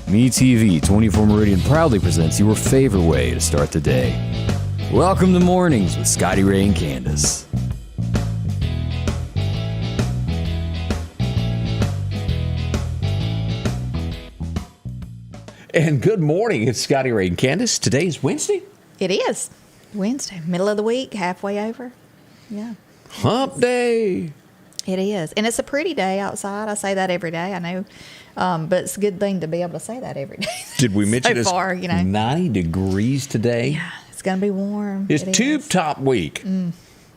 MeTV 24 Meridian proudly presents your favorite way to start the day. Welcome to Mornings with Scotty Ray and Candace. And good morning, it's Scotty Ray and Candace. Today's Wednesday. It is Wednesday, middle of the week, halfway over. Yeah. Hump day. It is. And it's a pretty day outside. I say that every day, I know. But it's a good thing to be able to say that every day. Did we mention so it's far, 90 degrees today? Yeah, it's going to be warm. It's Tube Top week.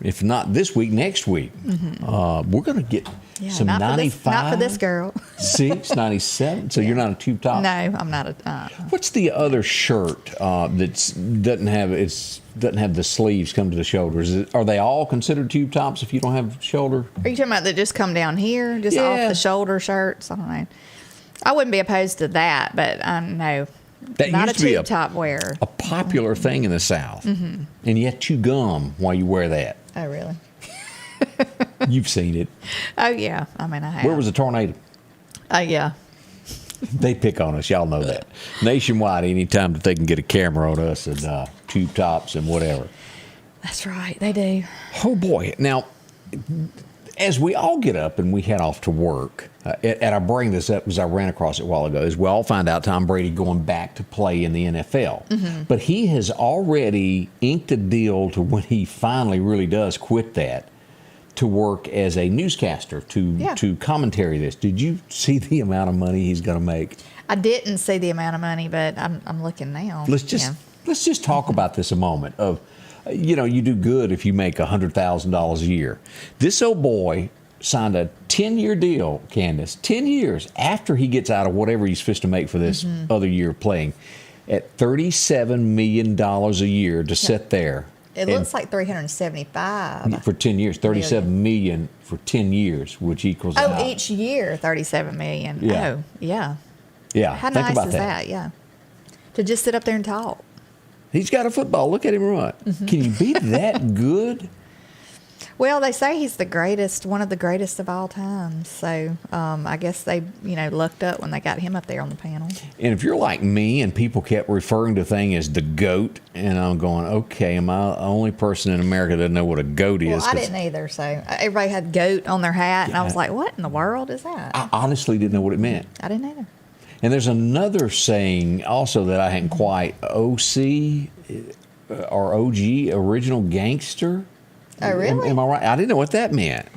If not this week, next week. We're going to get some not 95. Not for this girl. 6, 97. So you're not a Tube Top? No, I'm not a... What's the other shirt that doesn't have the sleeves come to the shoulders? Are they all considered Tube Tops if you don't have shoulder? Are you talking about that just come down here, just off the shoulder shirts? I don't know. I wouldn't be opposed to that, but no. That not used a to be tube top wear. A popular thing in the South. And you have to chew gum while you wear that. Oh, really? You've seen it. Oh, yeah. I mean, I have. Where was the tornado? Oh, yeah. They pick on us. Y'all know that. Nationwide, anytime that they can get a camera on us and tube tops and whatever. That's right. They do. Oh, boy. Now, as we all get up and we head off to work, and I bring this up because I ran across it a while ago, as we all find out Tom Brady going back to play in the NFL. But he has already inked a deal to when he finally really does quit that, to work as a newscaster, to commentary this. Did you see the amount of money he's going to make? I didn't see the amount of money, but I'm looking now. Let's just talk about this a moment. You do good if you make $100,000 a year. This old boy signed a 10-year deal, Candace, 10 years after he gets out of whatever he's supposed to make for this other year playing, at $37 million a year to sit there. It looks like 375 for 10 years, 37 million for 10 years, which equals each year 37 million. Yeah. Oh, yeah. Yeah. How Think nice about is that? Yeah. To just sit up there and talk. He's got a football. Look at him run. Can you be that good? Well, they say he's the greatest, one of the greatest of all time. So I guess they, lucked up when they got him up there on the panel. And if you're like me and people kept referring to thing as the GOAT, and I'm going, okay, am I the only person in America that doesn't know what a GOAT is? Well, I didn't either. So everybody had GOAT on their hat, and I was like, what in the world is that? I honestly didn't know what it meant. I didn't either. And there's another saying also that I hadn't quite, OC or OG, original gangster. Oh, really? Am I right? I didn't know what that meant.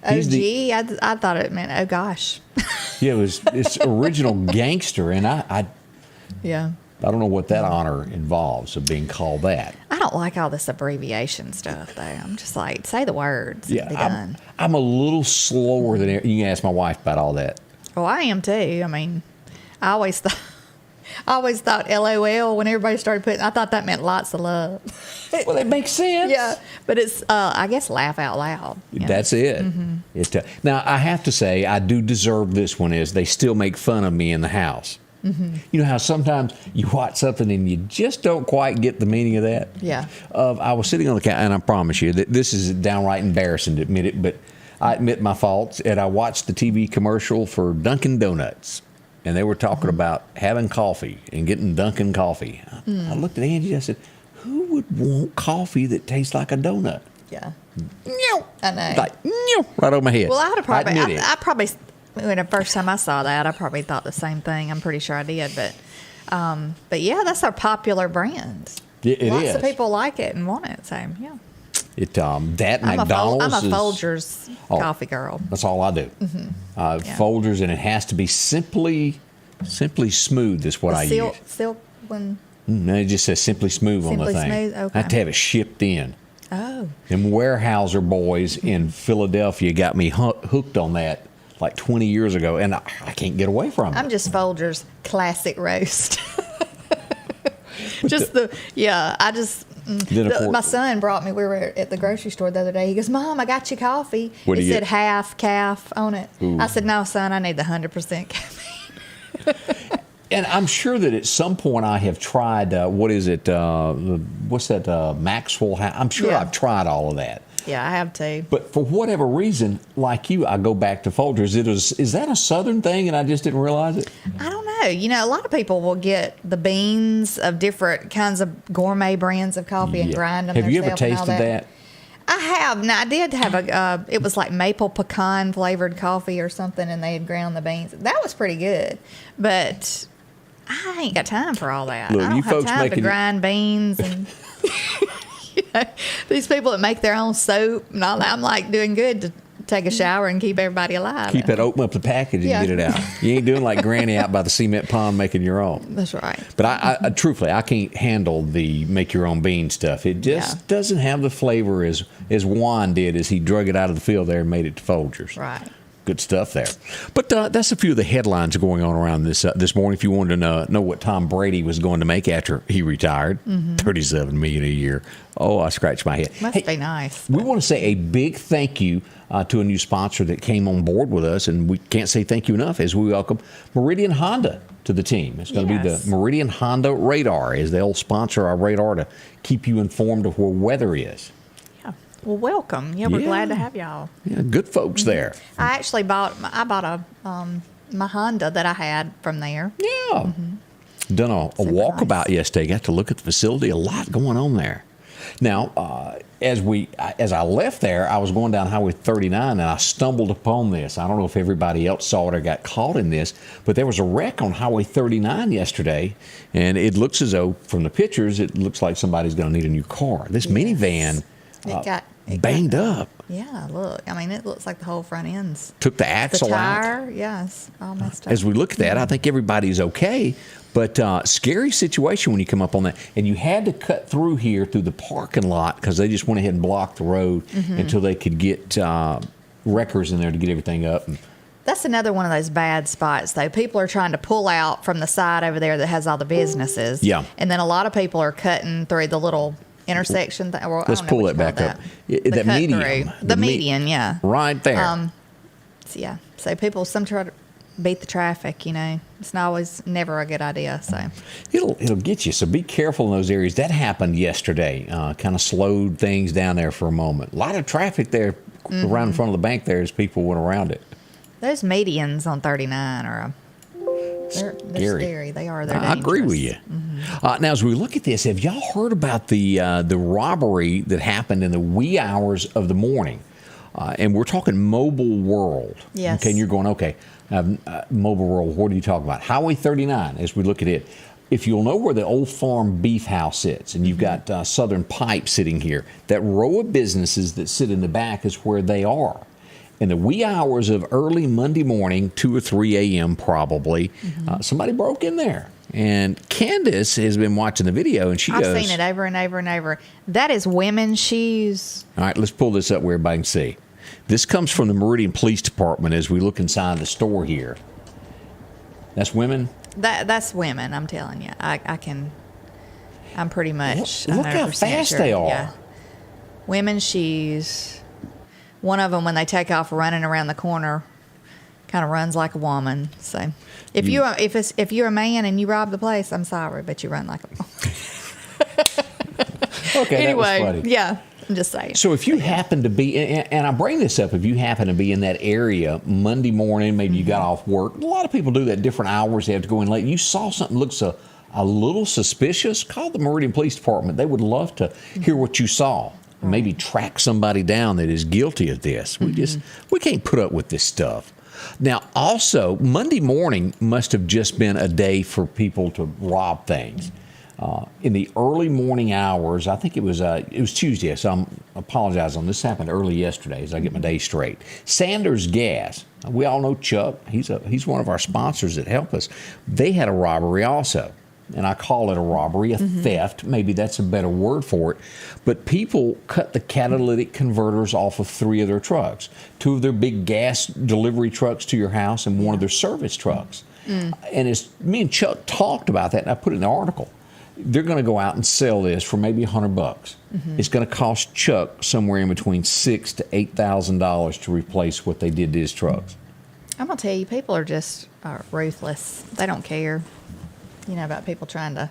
OG? I thought it meant, oh, gosh. Yeah, it's original gangster, and I don't know what that honor involves of being called that. I don't like all this abbreviation stuff, though. I'm just like, say the words. Yeah, be done. I'm a little slower than you can ask my wife about all that. Well, I am too. I mean, I always thought LOL when everybody started putting. I thought that meant lots of love. Well, that makes sense. Yeah, but it's I guess laugh out loud. That's it. Now I have to say I do deserve this one. Is they still make fun of me in the house. You know how sometimes you watch something and you just don't quite get the meaning of that? Yeah. I was sitting on the couch, and I promise you that this is downright embarrassing to admit it, but I admit my faults, and I watched the TV commercial for Dunkin' Donuts, and they were talking about having coffee and getting Dunkin' coffee. I looked at Angie and I said, who would want coffee that tastes like a donut? Yeah. I know. Right over my head. Well, I probably, when the first time I saw that, I probably thought the same thing. I'm pretty sure I did. But yeah, that's our popular brand. It is. Lots of people like it and want it. So, yeah. That McDonald's I'm a Folgers coffee girl. That's all I do. Folgers, and it has to be simply smooth is what I use. Silk one. No, it just says simply smooth on the thing. Smooth, okay. I have to have it shipped in. Oh. Them Weyerhaeuser boys in Philadelphia got me hooked on that like 20 years ago, and I can't get away from it. I'm just Folgers classic roast. My son brought me, we were at the grocery store the other day. He goes, Mom, I got you coffee. It said half calf on it. Ooh. I said, no, son, I need the 100% caffeine. And I'm sure that at some point I have tried, what's that, Maxwell? I'm sure I've tried all of that. Yeah, I have too. But for whatever reason, like you, I go back to Folgers. Is that a Southern thing and I just didn't realize it? I don't know. know. A lot of people will get the beans of different kinds of gourmet brands of coffee and grind them. Have you ever themselves and all tasted that? I have. Now, I did have it was like maple pecan flavored coffee or something, and they had ground the beans. That was pretty good. But I ain't got time for all that. Look, I don't you have folks time to making- grind beans and these people that make their own soap and all that. I'm like doing good to take a shower and keep everybody alive. Keep it, open up the package and get it out. You ain't doing like Granny out by the cement pond making your own. That's right. But I truthfully, I can't handle the make your own bean stuff. It just doesn't have the flavor as Juan did as he drug it out of the field there and made it to Folgers. Right. Good stuff there. But that's a few of the headlines going on around this morning. If you wanted to know what Tom Brady was going to make after he retired, $37 million a year. Oh, I scratched my head. Must be nice. We want to say a big thank you to a new sponsor that came on board with us, and we can't say thank you enough as we welcome Meridian Honda to the team. It's going to be the Meridian Honda Radar, as they'll sponsor our radar to keep you informed of where weather is. Well, welcome. Yeah, we're glad to have y'all. Yeah, good folks there. I actually bought my Honda that I had from there. Yeah. Done a walkabout yesterday. Got to look at the facility. A lot going on there. Now, as I left there, I was going down Highway 39 and I stumbled upon this. I don't know if everybody else saw it or got caught in this, but there was a wreck on Highway 39 yesterday, and it looks as though, from the pictures, it looks like somebody's going to need a new car. This minivan It banged up. Yeah, look. I mean, it looks like the whole front end's. Took the axle the out. tire, yes, all messed up. As we look at that, I think everybody's okay. But scary situation when you come up on that. And you had to cut through here through the parking lot because they just went ahead and blocked the road until they could get wreckers in there to get everything up. That's another one of those bad spots, though. People are trying to pull out from the side over there that has all the businesses. Yeah. And then a lot of people are cutting through the little intersection. Let's pull that back up. That median. The median, yeah. Right there. So people, some try to beat the traffic, It's never a good idea, so. It'll get you, so be careful in those areas. That happened yesterday. Kind of slowed things down there for a moment. A lot of traffic there around in front of the bank there as people went around it. Those medians on 39 are they're scary. They are. They're dangerous. I agree with you. Now, as we look at this, have y'all heard about the robbery that happened in the wee hours of the morning? And we're talking Mobile World. Yes. Okay, and you're going, okay, Mobile World, what are you talking about? Highway 39, as we look at it. If you'll know where the Old Farm Beef House sits, and you've got Southern Pipe sitting here, that row of businesses that sit in the back is where they are. In the wee hours of early Monday morning, 2 or 3 a.m. probably, somebody broke in there. And Candace has been watching the video, and I've seen it over and over and over. That is women's shoes. All right, let's pull this up where everybody can see. This comes from the Meridian Police Department as we look inside the store here. That's women? That's women, I'm telling you. I'm pretty much Look how fast sure. they are. Yeah. Women's shoes. One of them, when they take off running around the corner, kind of runs like a woman. So, if you're a man and you rob the place, I'm sorry, but you run like a woman. Okay, anyway, that was funny. Yeah, I'm just saying. So if you happen to be, and I bring this up, if you happen to be in that area Monday morning, maybe you got off work. A lot of people do that different hours. They have to go in late. You saw something looks a little suspicious. Call the Meridian Police Department. They would love to hear what you saw. Maybe track somebody down that is guilty of this. We can't put up with this stuff. Now, also, Monday morning must have just been a day for people to rob things. In the early morning hours, I think it was Tuesday, so I apologize on this. Happened early yesterday as I get my day straight. Sanders Gas, we all know Chuck. He's one of our sponsors that help us. They had a robbery also. And I call it a robbery, a theft. Maybe that's a better word for it. But people cut the catalytic converters off of 3 of their trucks. 2 of their big gas delivery trucks to your house and 1 of their service trucks. And as me and Chuck talked about that, and I put it in the article, they're going to go out and sell this for maybe $100. It's going to cost Chuck somewhere in between $6,000 to $8,000 to replace what they did to his trucks. I'm going to tell you, people are just ruthless. They don't care. About people trying to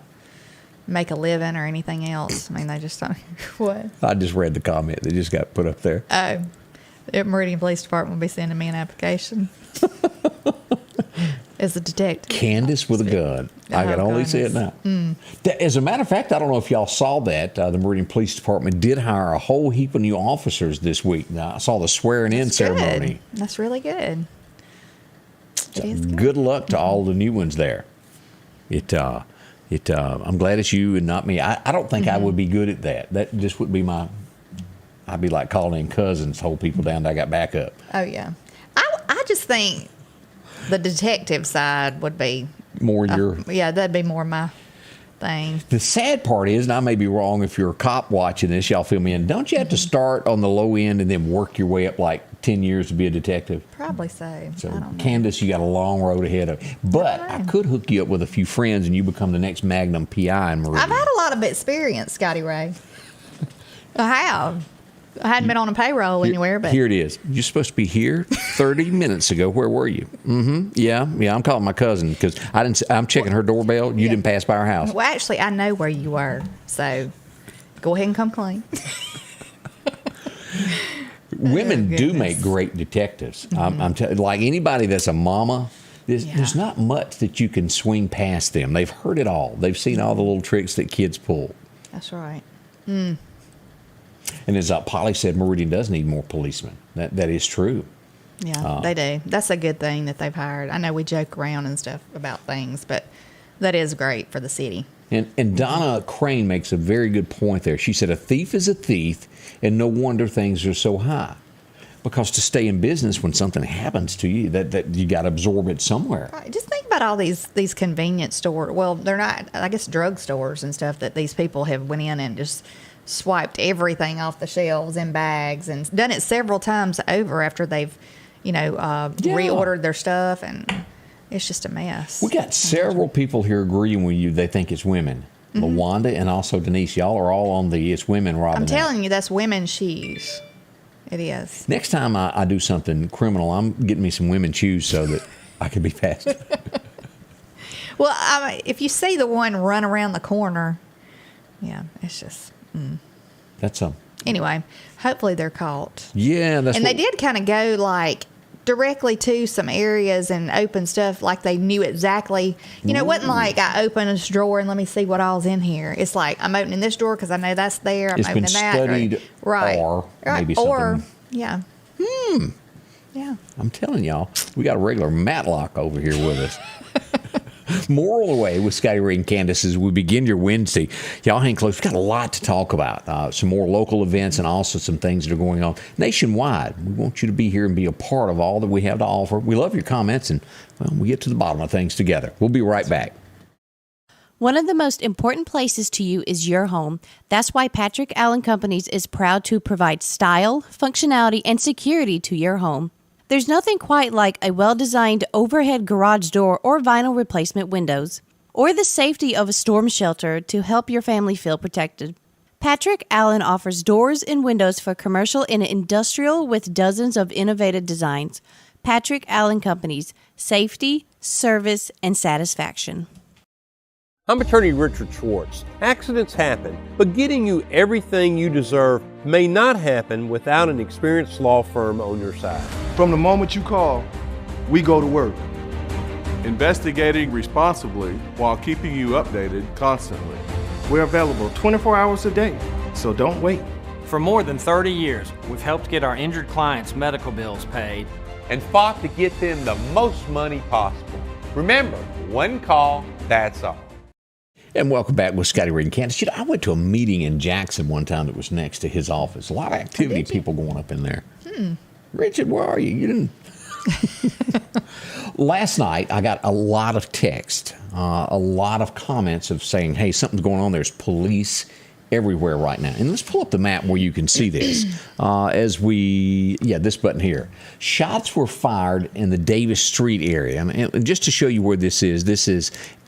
make a living or anything else. I mean, they just don't. What? I just read the comment that just got put up there. Oh, the Meridian Police Department will be sending me an application. As a detective. Candace with a gun. I can only say it now. As a matter of fact, I don't know if y'all saw that. The Meridian Police Department did hire a whole heap of new officers this week. Now, I saw the swearing-in ceremony. That's really good. It is good. Good luck to all the new ones there. I'm glad it's you and not me. I don't think I would be good at that. That just would be I'd be like calling in cousins, hold people down till I got back up. Oh, yeah. I just think the detective side would be more your... Yeah, that'd be more my thing. The sad part is, and I may be wrong if you're a cop watching this, y'all fill me in, don't you have to start on the low end and then work your way up like 10 years to be a detective? Probably so. So, I don't know. Candace, you got a long road ahead of you. But I could hook you up with a few friends and you become the next Magnum PI in Meridian. I've had a lot of experience, Scotty Ray. I have. I hadn't been on a payroll anywhere, but... Here it is. You're supposed to be here 30 minutes ago. Where were you? Yeah, I'm calling my cousin because I'm checking her doorbell. You didn't pass by our house. Well, actually, I know where you were, so go ahead and come clean. Women do make great detectives. Like anybody that's a mama, there's not much that you can swing past them. They've heard it all. They've seen all the little tricks that kids pull. That's right. And as Polly said, Meridian does need more policemen. That is true. Yeah, they do. That's a good thing that they've hired. I know we joke around and stuff about things, but that is great for the city. And Donna Crane makes a very good point there. She said, a thief is a thief, and no wonder things are so high. Because to stay in business when something happens to you, that you got to absorb it somewhere. Right. Just think about all these convenience stores. Well, they're not, I guess, drug stores and stuff that these people have went in and just swiped everything off the shelves in bags and done it several times over after they've, reordered their stuff, and it's just a mess. We got several people here agreeing with you. They think it's women. LaWanda and also Denise, y'all are all on the it's women robbing. I'm telling you, that's women's shoes. It is. Next time I do something criminal, I'm getting me some women's shoes so that I can be fast. Well, if you see the one run around the corner, it's just... That's Anyway, hopefully they're caught. Yeah, and they did kind of go like directly to some areas and open stuff like they knew exactly. It wasn't like I open this drawer and let me see what all's in here. It's like I'm opening this drawer because I know that's there. I'm opening that. Studied, right. Or maybe something. Or yeah. Yeah. I'm telling y'all, we got a regular Matlock over here with us. Moral away with Scotty Ray and Candace as we begin your Wednesday. Y'all hang close. We've got a lot to talk about. Some more local events and also some things that are going on nationwide. We want you to be here and be a part of all that we have to offer. We love your comments, and we get to the bottom of things together. We'll be right back. One of the most important places to you is your home. That's why Patrick Allen Companies is proud to provide style, functionality, and security to your home. There's nothing quite like a well-designed overhead garage door or vinyl replacement windows, or the safety of a storm shelter to help your family feel protected. Patrick Allen offers doors and windows for commercial and industrial with dozens of innovative designs. Patrick Allen Companies, safety, service, and satisfaction. I'm attorney Richard Schwartz. Accidents happen, but getting you everything you deserve may not happen without an experienced law firm on your side. From the moment you call, we go to work. Investigating responsibly while keeping you updated constantly. We're available 24 hours a day, so don't wait. For more than 30 years, we've helped get our injured clients' medical bills paid and fought to get them the most money possible. Remember, one call, that's all. And welcome back with Scotty Ray and Candace. I went to a meeting in Jackson one time that was next to his office. A lot of activity, people going up in there. Richard, where are you? You didn't. Last night, I got a lot of text, a lot of comments of saying, hey, something's going on. There's police everywhere right now. And let's pull up the map where you can see this. This button here. Shots were fired in the Davis Street area. And just to show you where this is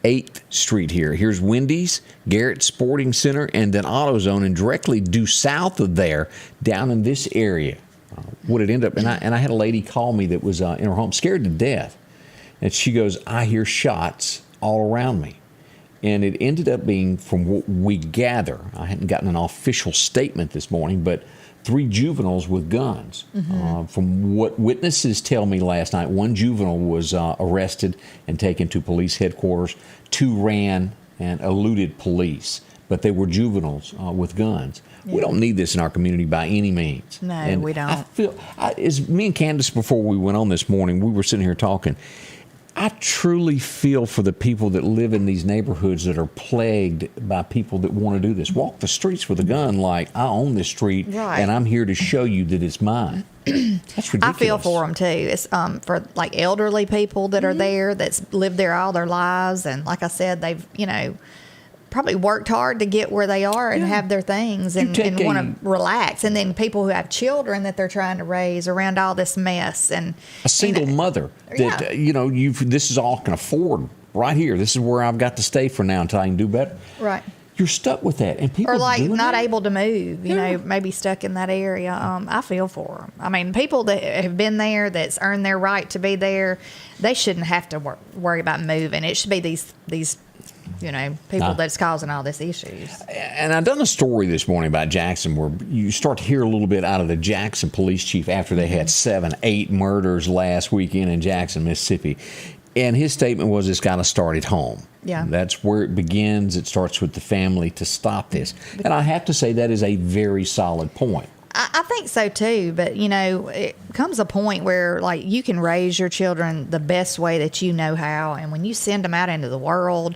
8th Street here. Here's Wendy's, Garrett Sporting Center, and then AutoZone, and directly due south of there, down in this area. Would it end up? And I had a lady call me that was in her home, scared to death. And she goes, I hear shots all around me. And it ended up being, from what we gather, I hadn't gotten an official statement this morning, but 3 juveniles with guns. From what witnesses tell me last night, 1 juvenile was arrested and taken to police headquarters. 2 ran and eluded police, but they were juveniles with guns. Yeah. We don't need this in our community by any means. No, and we don't. I feel, as me and Candace, before we went on this morning, we were sitting here talking. I truly feel for the people that live in these neighborhoods that are plagued by people that want to do this. Walk the streets with a gun like, I own this street, and I'm here to show you that it's mine. That's ridiculous. I feel for them, too. It's for, like, elderly people that are there, that's lived there all their lives. And like I said, they've, probably worked hard to get where they are and have their things and want to relax. And then people who have children that they're trying to raise around all this mess. And a single mother that, this is all I can afford right here. This is where I've got to stay for now until I can do better. Right. You're stuck with that. And people or like not that? able to move, maybe stuck in that area. I feel for them. I mean, people that have been there, that's earned their right to be there, they shouldn't have to worry about moving. It should be these people that's causing all these issues. And I've done a story this morning about Jackson where you start to hear a little bit out of the Jackson police chief after they had 7, 8 murders last weekend in Jackson, Mississippi. And his statement was, it's got to start at home. Yeah. That's where it begins. It starts with the family to stop this. And I have to say that is a very solid point. I think so, too. But, it comes a point where, like, you can raise your children the best way that you know how. And when you send them out into the world,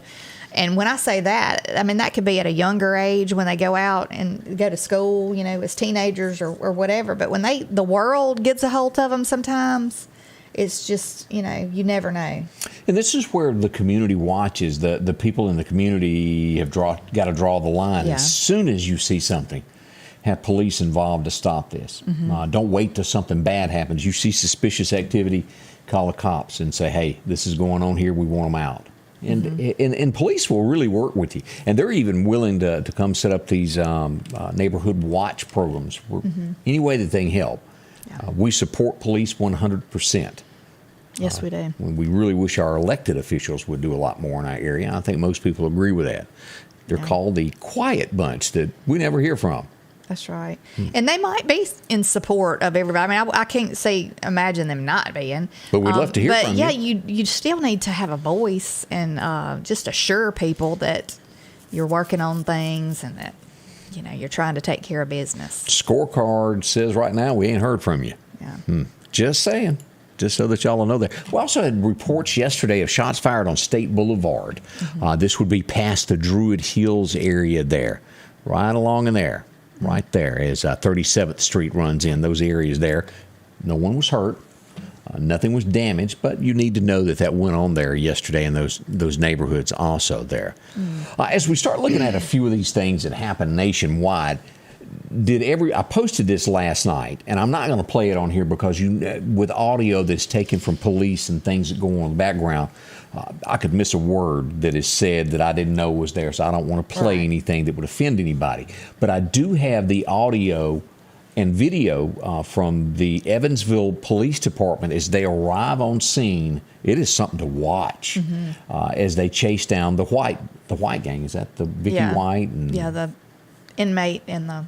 and when I say that, I mean, that could be at a younger age when they go out and go to school, as teenagers or whatever. But when the world gets a hold of them sometimes, it's just, you never know. And this is where the community watches. The people in the community have got to draw the line. Yeah. As soon as you see something, have police involved to stop this. Don't wait till something bad happens. You see suspicious activity, call the cops and say, hey, this is going on here. We want them out. And police will really work with you. And they're even willing to come set up these neighborhood watch programs any way that they can help. Yeah. We support police 100%. Yes, we do. We really wish our elected officials would do a lot more in our area. I think most people agree with that. They're called the quiet bunch that we never hear from. That's right. And they might be in support of everybody. I mean, I can't imagine them not being. But we'd love to hear from you. But, yeah, you still need to have a voice and just assure people that you're working on things and that, you're trying to take care of business. Scorecard says right now we ain't heard from you. Yeah. Just saying. Just so that y'all will know that. We also had reports yesterday of shots fired on State Boulevard. This would be past the Druid Hills area there. Right along in there. Right there as 37th Street runs in, those areas there. No one was hurt. Nothing was damaged, but you need to know that went on there yesterday in those neighborhoods also there. As we start looking at a few of these things that happen nationwide, I posted this last night, and I'm not going to play it on here because with audio that's taken from police and things that go on in the background, I could miss a word that is said that I didn't know was there, so I don't want to play anything that would offend anybody. But I do have the audio and video from the Evansville Police Department as they arrive on scene. It is something to watch as they chase down the white gang. Is that the Vicky White? And the inmate and the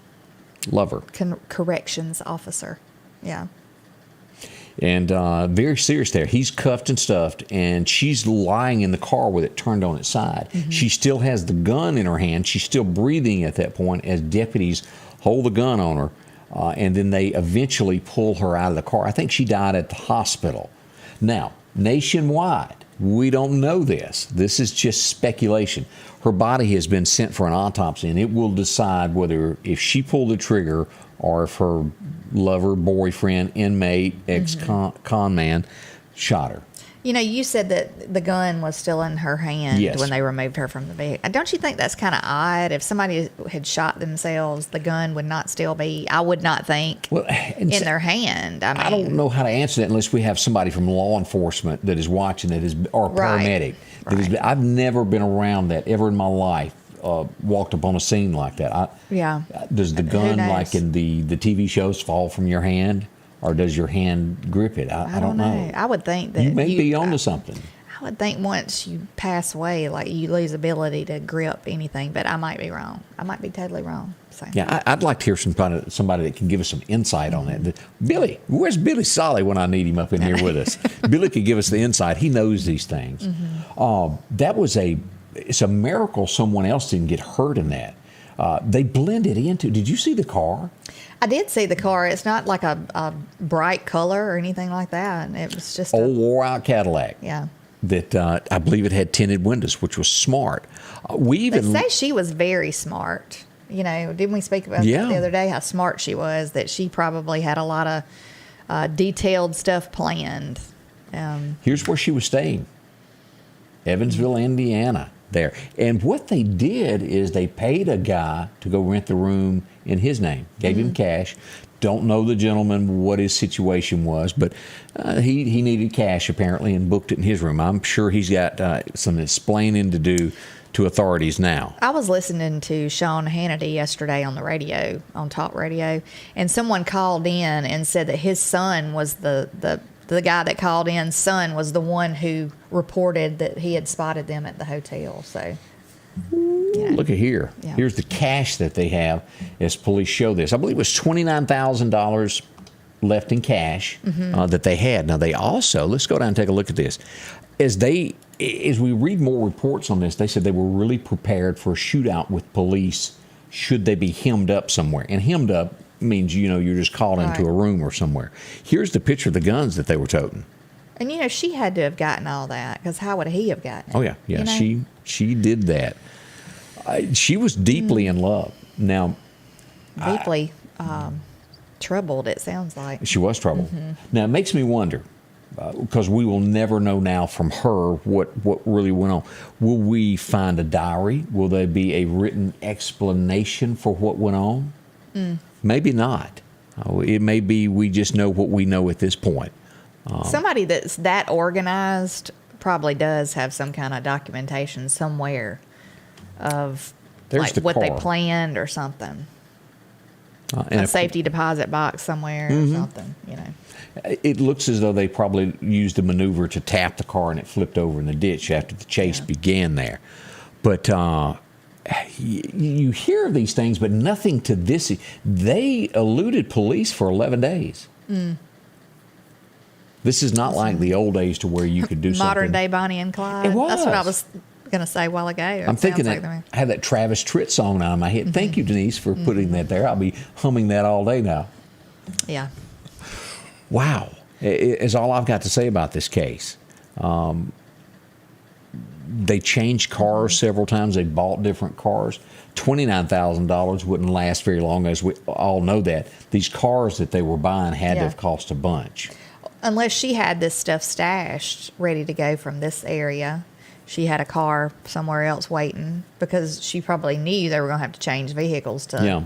lover. Corrections officer. Yeah. And very serious there. He's cuffed and stuffed, and she's lying in the car with it turned on its side. She still has the gun in her hand. She's still breathing at that point as deputies hold the gun on her, and then they eventually pull her out of the car. I think she died at the hospital. Now, nationwide, we don't know this. This is just speculation. Her body has been sent for an autopsy, and it will decide whether if she pulled the trigger or if her lover, boyfriend, inmate, ex-con man shot her. You said that the gun was still in her hand when they removed her from the vehicle. Don't you think that's kind of odd? If somebody had shot themselves, the gun would not still be, I would not think, in their hand. I don't know how to answer that unless we have somebody from law enforcement that is watching or a paramedic. I've never been around that ever in my life. Walked up on a scene like that. Does the gun, like in the TV shows, fall from your hand, or does your hand grip it? I don't know. I would think that you may be onto something. I would think once you pass away, like you lose ability to grip anything, but I might be wrong. I might be totally wrong. So. Yeah, I'd like to hear somebody that can give us some insight on that. Billy, where's Billy Solly when I need him up in here with us? Billy could give us the insight. He knows these things. It's a miracle someone else didn't get hurt in that. They blended into. Did you see the car? I did see the car. It's not like a bright color or anything like that. It was just old wore-out Cadillac. Yeah. That I believe it had tinted windows, which was smart. They say she was very smart. Didn't we speak about that the other day? How smart she was. That she probably had a lot of detailed stuff planned. Here's where she was staying. Evansville, Indiana. There. And what they did is they paid a guy to go rent the room in his name, gave him cash. Don't know the gentleman, what his situation was, but he needed cash apparently and booked it in his room. I'm sure he's got some explaining to do to authorities now. I was listening to Sean Hannity yesterday on the radio, on talk radio, and someone called in and said that his son was the guy that called in's son was the one who reported that he had spotted them at the hotel. So, look at here. Yeah. Here's the cash that they have as police show this. I believe it was $29,000 left in cash that they had. Now, they also, let's go down and take a look at this. As we read more reports on this, they said they were really prepared for a shootout with police should they be hemmed up somewhere. And hemmed up means, you're just called into a room or somewhere. Here's the picture of the guns that they were toting. And, she had to have gotten all that, because how would he have gotten it? Oh, yeah. Yeah, she did that. She was deeply in love. Now, deeply troubled, it sounds like. She was troubled. Now, it makes me wonder, because we will never know now from her what really went on. Will we find a diary? Will there be a written explanation for what went on? Maybe not. It may be we just know what we know at this point. Somebody that's that organized probably does have some kind of documentation somewhere of what they planned or something. A safety deposit box somewhere or something, It looks as though they probably used a maneuver to tap the car and it flipped over in the ditch after the chase began there. But you hear these things, but nothing to this. They eluded police for 11 days. This is not like the old days to where you could do something. Modern day Bonnie and Clyde. It was. That's what I was going to say a while ago. I'm thinking that I had that Travis Tritt song out of my head. Thank you, Denise, for putting that there. I'll be humming that all day now. Yeah. Wow. Is all I've got to say about this case. They changed cars several times. They bought different cars. $29,000 wouldn't last very long, as we all know that. These cars that they were buying had to have cost a bunch. Unless she had this stuff stashed, ready to go from this area. She had a car somewhere else waiting, because she probably knew they were going to have to change vehicles to... Yeah.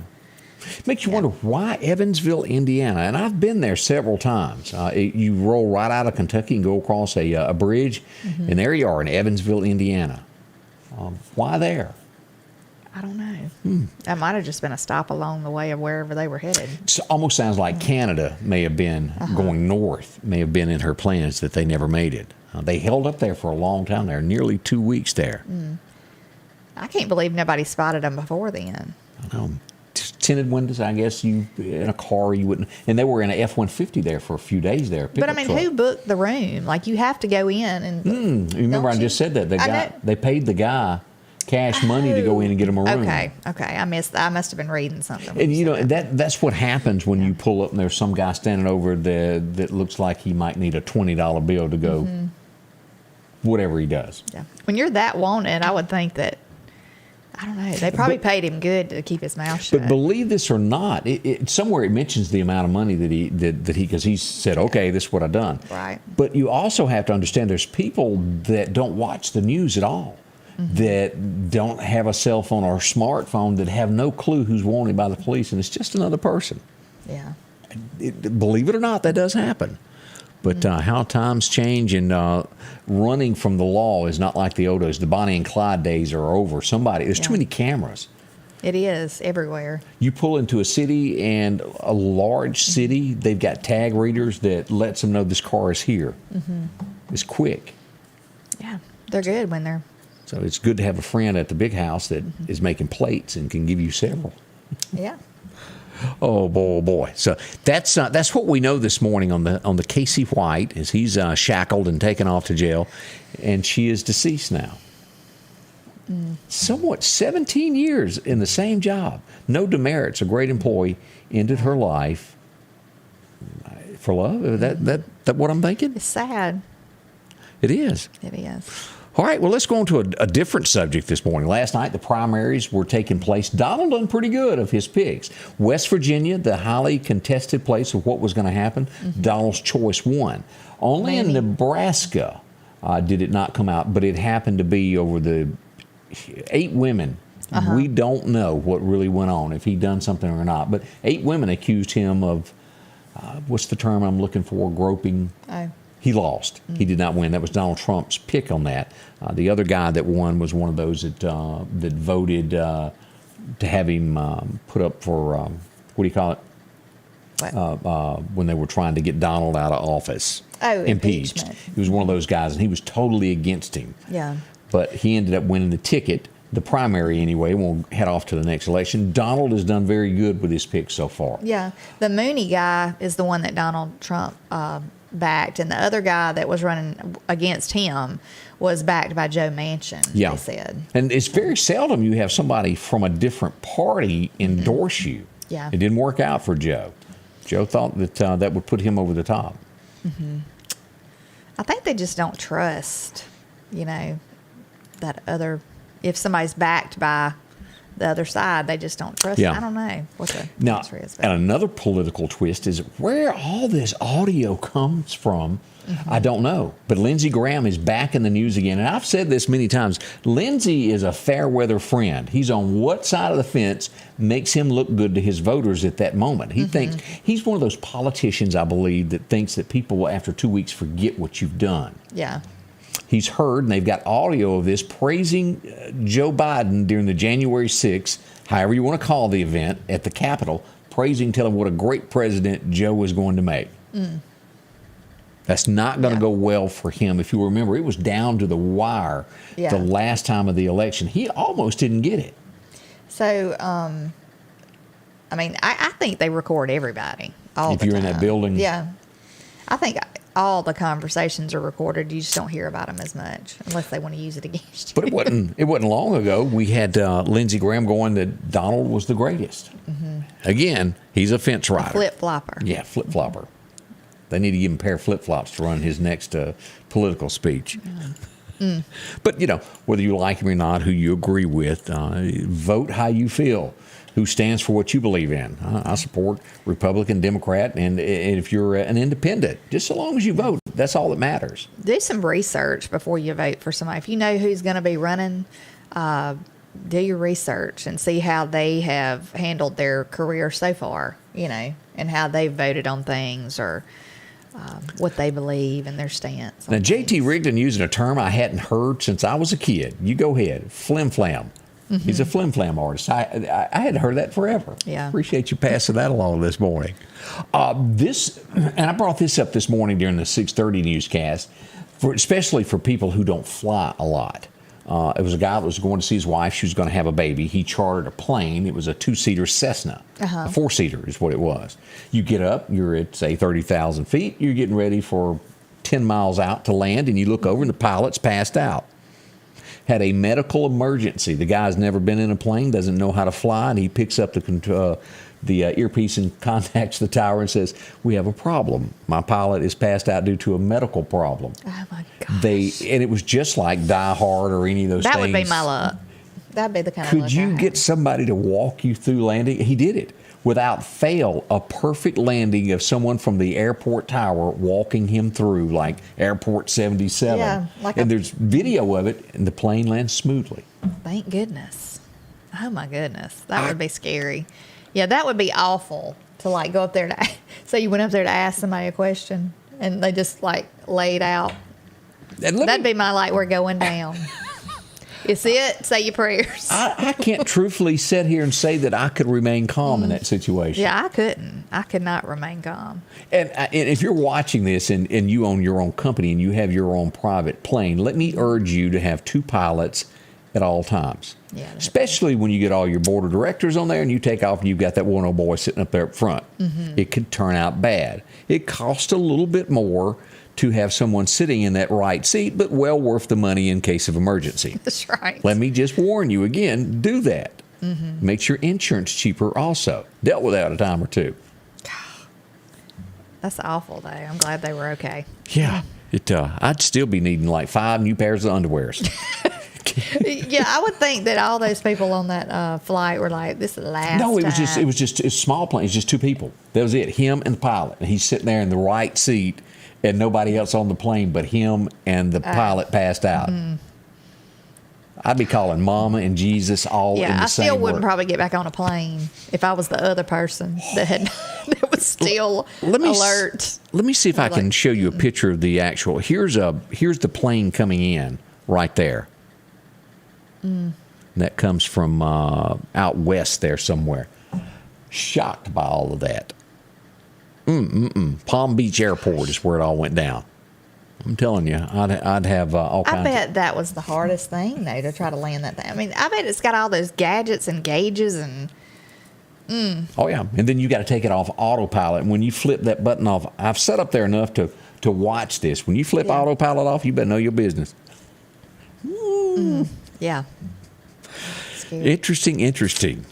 Makes you wonder why Evansville, Indiana. And I've been there several times. You roll right out of Kentucky and go across a bridge, and there you are in Evansville, Indiana. Why there? I don't know. That might have just been a stop along the way of wherever they were headed. It almost sounds like Canada may have been going north, may have been in her plans that they never made it. They held up there for a long time there, nearly 2 weeks there. I can't believe nobody spotted them before then. I know. Tinted windows, I guess in a car you wouldn't. And they were in an F-150 there for a few days there. But I mean, who booked the room? Like, you have to go in and. Remember, I just said that they paid the guy cash money to go in and get him a room. Okay. I must have been reading something. And that's what happens when you pull up and there's some guy standing over there that looks like he might need a $20 bill to go. Whatever he does. Yeah. When you're that wanted, I would think that. I don't know. They probably paid him good to keep his mouth shut. But believe this or not, somewhere it mentions the amount of money that he because he said, okay, this is what I've done. Right. But you also have to understand there's people that don't watch the news at all, that don't have a cell phone or a smartphone, that have no clue who's wanted by the police, and it's just another person. Yeah. Believe it or not, that does happen. But how times change, and running from the law is not like the old days. The Bonnie and Clyde days are over. There's too many cameras. It is everywhere. You pull into a city, and a large city, they've got tag readers that lets them know this car is here. It's quick. Yeah, they're good when they're... So it's good to have a friend at the big house that is making plates and can give you several. Yeah. Oh boy! So that's what we know this morning on the Casey White, as he's shackled and taken off to jail, and she is deceased now. Somewhat 17 years in the same job, no demerits. A great employee ended her life for love. That what I'm thinking? It's sad. It is. It is. All right, well, let's go on to a different subject this morning. Last night, the primaries were taking place. Donald done pretty good of his picks. West Virginia, the highly contested place of what was going to happen, Donald's choice won. Only in Nebraska did it not come out, but it happened to be over the 8 women. We don't know what really went on, if he done something or not. But 8 women accused him of, what's the term I'm looking for, groping. Oh. He lost. He did not win. That was Donald Trump's pick on that. The other guy that won was one of those that voted to have him put up for, what do you call it? When they were trying to get Donald out of office. Oh, impeachment. He was one of those guys, and he was totally against him. Yeah. But he ended up winning the ticket, the primary anyway. We'll head off to the next election. Donald has done very good with his picks so far. Yeah. The Mooney guy is the one that Donald Trump backed, and the other guy that was running against him was backed by Joe Manchin, they said. And it's very seldom you have somebody from a different party endorse you. Yeah. It didn't work out for Joe. Joe thought that that would put him over the top. I think they just don't trust, that other, if somebody's backed by the other side, they just don't trust. I don't know what the answer is. And another political twist is where all this audio comes from. I don't know. But Lindsey Graham is back in the news again. And I've said this many times. Lindsey is a fair weather friend. He's on what side of the fence makes him look good to his voters at that moment. He thinks he's one of those politicians, I believe, that thinks that people will, after 2 weeks, forget what you've done. Yeah. He's heard, and they've got audio of this, praising Joe Biden during the January 6th, however you want to call the event, at the Capitol, praising, telling what a great president Joe was going to make. That's not going to go well for him. If you remember, it was down to the wire the last time of the election. He almost didn't get it. So, I think they record everybody all if the you're time. in that building. Yeah. I think all the conversations are recorded. You just don't hear about them as much unless they want to use it against you. But it wasn't long ago we had Lindsey Graham going that Donald was the greatest. Again, he's a fence rider. Flip-flopper. Yeah, flip-flopper. They need to give him a pair of flip-flops to run his next political speech. But, whether you like him or not, who you agree with, vote how you feel. Who stands for what you believe in. I support Republican, Democrat, and if you're an independent, just so long as you vote, that's all that matters. Do some research before you vote for somebody. If you know who's going to be running, do your research and see how they have handled their career so far, and how they've voted on things or what they believe and their stance. Now, J.T. Rigdon using a term I hadn't heard since I was a kid. You go ahead. Flim-flam. He's a flim-flam artist. I hadn't heard that forever. Yeah. Appreciate you passing that along this morning. And I brought this up this morning during the 6:30 newscast, especially for people who don't fly a lot. It was a guy that was going to see his wife. She was going to have a baby. He chartered a plane. It was a 2-seater Cessna. A 4-seater is what it was. You get up, you're at, say, 30,000 feet. You're getting ready for 10 miles out to land, and you look over, and the pilot's passed out. Had a medical emergency. The guy's never been in a plane, doesn't know how to fly, and he picks up the earpiece and contacts the tower and says, "We have a problem. My pilot is passed out due to a medical problem." Oh, my gosh. And it was just like Die Hard or any of those things. That would be my luck. That'd be the kind of luck Could you I get have. somebody to walk you through landing? He did it. Without fail, a perfect landing of someone from the airport tower walking him through, like Airport 77. Yeah, and there's video of it, and the plane lands smoothly. Thank goodness. Oh, my goodness. That would be scary. Yeah, that would be awful to, go up there to say you went up there to ask somebody a question, and they just, laid out. That'd be my, we're going down. You see it? Say your prayers. I can't truthfully sit here and say that I could remain calm in that situation. Yeah, I couldn't. I could not remain calm. And if you're watching this and you own your own company and you have your own private plane, let me urge you to have 2 pilots at all times. Yeah, definitely. Especially when you get all your board of directors on there and you take off and you've got that one old boy sitting up there up front. It could turn out bad. It costs a little bit more to have someone sitting in that right seat, but well worth the money in case of emergency. That's right. Let me just warn you again, do that. Makes your insurance cheaper also. Dealt with that a time or two. That's awful, though. I'm glad they were okay. Yeah. I'd still be needing like 5 new pairs of underwears. Yeah, I would think that all those people on that flight were like, this is the last No, it was time. just a small plane. It's just 2 people. That was it. Him and the pilot. And he's sitting there in the right seat and nobody else on the plane but him and the pilot passed out. I'd be calling Mama and Jesus all in the same I still wouldn't word. probably get back on a plane if I was the other person that was still alert. Let me see if I can show you a picture of the actual. Here's the plane coming in right there. And that comes from out west there somewhere. Shocked by all of that. Palm Beach Airport is where it all went down. I'm telling you, I'd have all kinds. I bet that was the hardest thing, though, to try to land that thing. I mean, I bet it's got all those gadgets and gauges and. Oh yeah, and then you got to take it off autopilot. And when you flip that button off, I've set up there enough to watch this. When you flip autopilot off, you better know your business. Yeah. Scary. Interesting.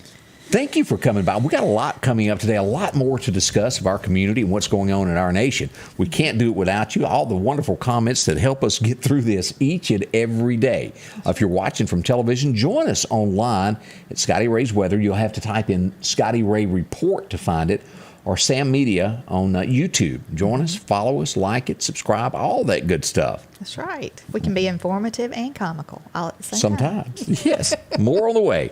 Thank you for coming by. We got a lot coming up today, a lot more to discuss of our community and what's going on in our nation. We can't do it without you. All the wonderful comments that help us get through this each and every day. If you're watching from television, join us online at Scotty Ray's Weather. You'll have to type in Scotty Ray Report to find it, or Sam Media on YouTube. Join us, follow us, like it, subscribe, all that good stuff. That's right. We can be informative and comical all at the same time. Sometimes. Yes. More on the way.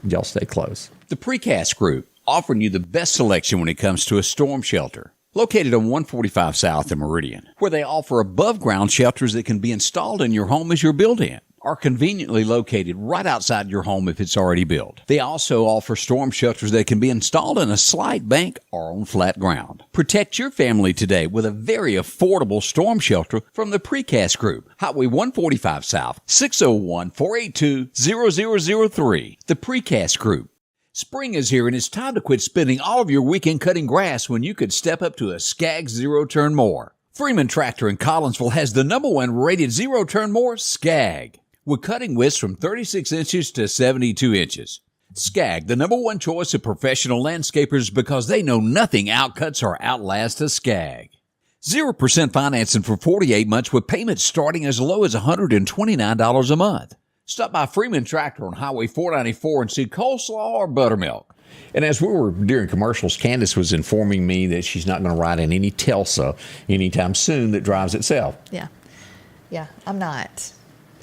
Y'all stay close. The Precast Group, offering you the best selection when it comes to a storm shelter. Located on 145 South in Meridian, where they offer above-ground shelters that can be installed in your home as you're built-in, are conveniently located right outside your home if it's already built. They also offer storm shelters that can be installed in a slight bank or on flat ground. Protect your family today with a very affordable storm shelter from the Precast Group. Highway 145 South, 601-482-0003. The Precast Group. Spring is here and it's time to quit spending all of your weekend cutting grass when you could step up to a Skag zero-turn mower. Freeman Tractor in Collinsville has the #1 rated zero-turn mower, Skag, with cutting widths from 36 inches to 72 inches. Skag, the #1 choice of professional landscapers because they know nothing outcuts or outlasts a Skag. 0% financing for 48 months with payments starting as low as $129 a month. Stop by Freeman Tractor on Highway 494 and see coleslaw or buttermilk. And as we were during commercials, Candace was informing me that she's not going to ride in any Telsa anytime soon that drives itself. Yeah, I'm not.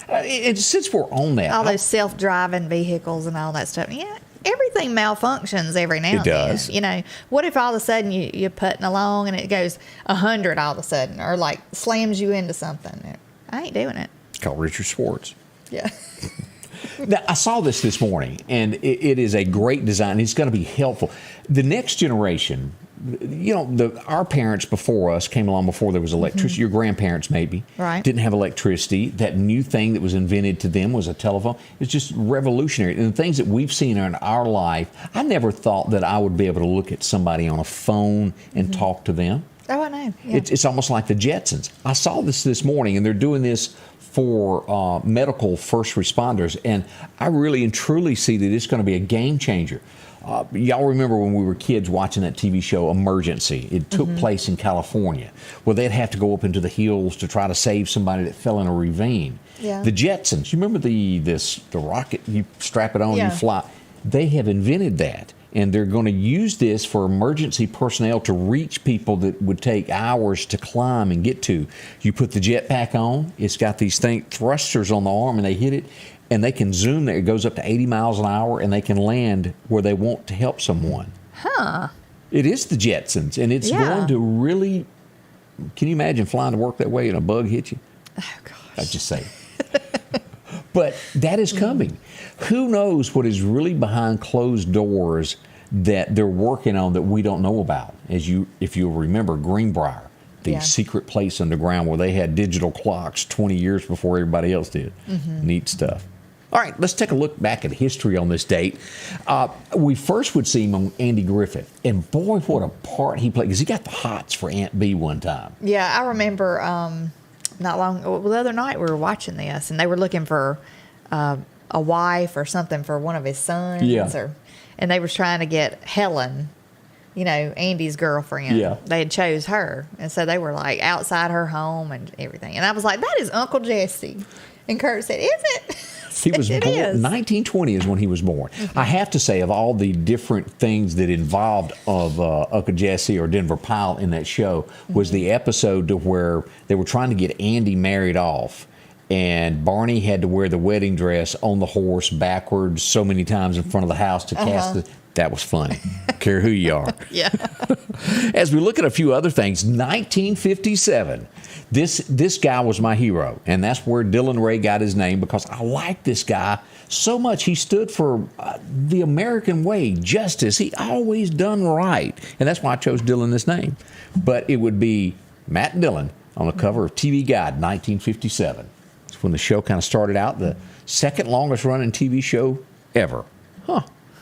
And since we're on that, All those self-driving vehicles and all that stuff. Yeah, everything malfunctions every now and does. then. You know, what if all of a sudden you're putting along and it goes 100 all of a sudden, or like slams you into something? I ain't doing it. It's called Richard Schwartz. Yeah. Now, I saw this morning, and it is a great design. It's going to be helpful. The next generation, our parents before us came along before there was electricity. Your grandparents maybe didn't have electricity. That new thing that was invented to them was a telephone. It's just revolutionary. And the things that we've seen in our life, I never thought that I would be able to look at somebody on a phone and talk to them. Oh, I know. Yeah. It's almost like the Jetsons. I saw this morning, and they're doing this for medical first responders, and I really and truly see that it's going to be a game changer. Y'all remember when we were kids watching that TV show Emergency? It took place in California. Well, they'd have to go up into the hills to try to save somebody that fell in a ravine. Yeah. The Jetsons, you remember the rocket, you strap it on, you fly. They have invented that. And they're going to use this for emergency personnel to reach people that would take hours to climb and get to. You put the jetpack on, it's got these thrusters on the arm, and they hit it, and they can zoom there. It goes up to 80 miles an hour, and they can land where they want to help someone. Huh. It is the Jetsons, and it's going to really... Can you imagine flying to work that way and a bug hit you? Oh, gosh. I just say. But that is coming. Who knows what is really behind closed doors that they're working on that we don't know about? If you'll remember Greenbrier, the secret place underground where they had digital clocks 20 years before everybody else did. Neat stuff. All right, let's take a look back at history on this date. We first would see him on Andy Griffith. And boy, what a part he played, because he got the hots for Aunt Bee one time. Yeah, I remember the other night we were watching this, and they were looking for a wife or something for one of his sons. Yeah. And they were trying to get Helen, Andy's girlfriend. Yeah. They had chose her. And so they were like outside her home and everything. And I was like, that is Uncle Jesse. And Kurt said, is it? He was born, is. 1920 is when he was born. I have to say, of all the different things that involved of Uncle Jesse or Denver Pyle in that show, was the episode to where they were trying to get Andy married off. And Barney had to wear the wedding dress on the horse backwards so many times in front of the house to cast the... That was funny. Care who you are. Yeah. As we look at a few other things, 1957, this guy was my hero. And that's where Dylan Ray got his name, because I liked this guy so much. He stood for the American way, justice. He always done right. And that's why I chose Dylan this name. But it would be Matt Dillon on the cover of TV Guide, 1957. It's when the show kind of started out, the second longest running TV show ever.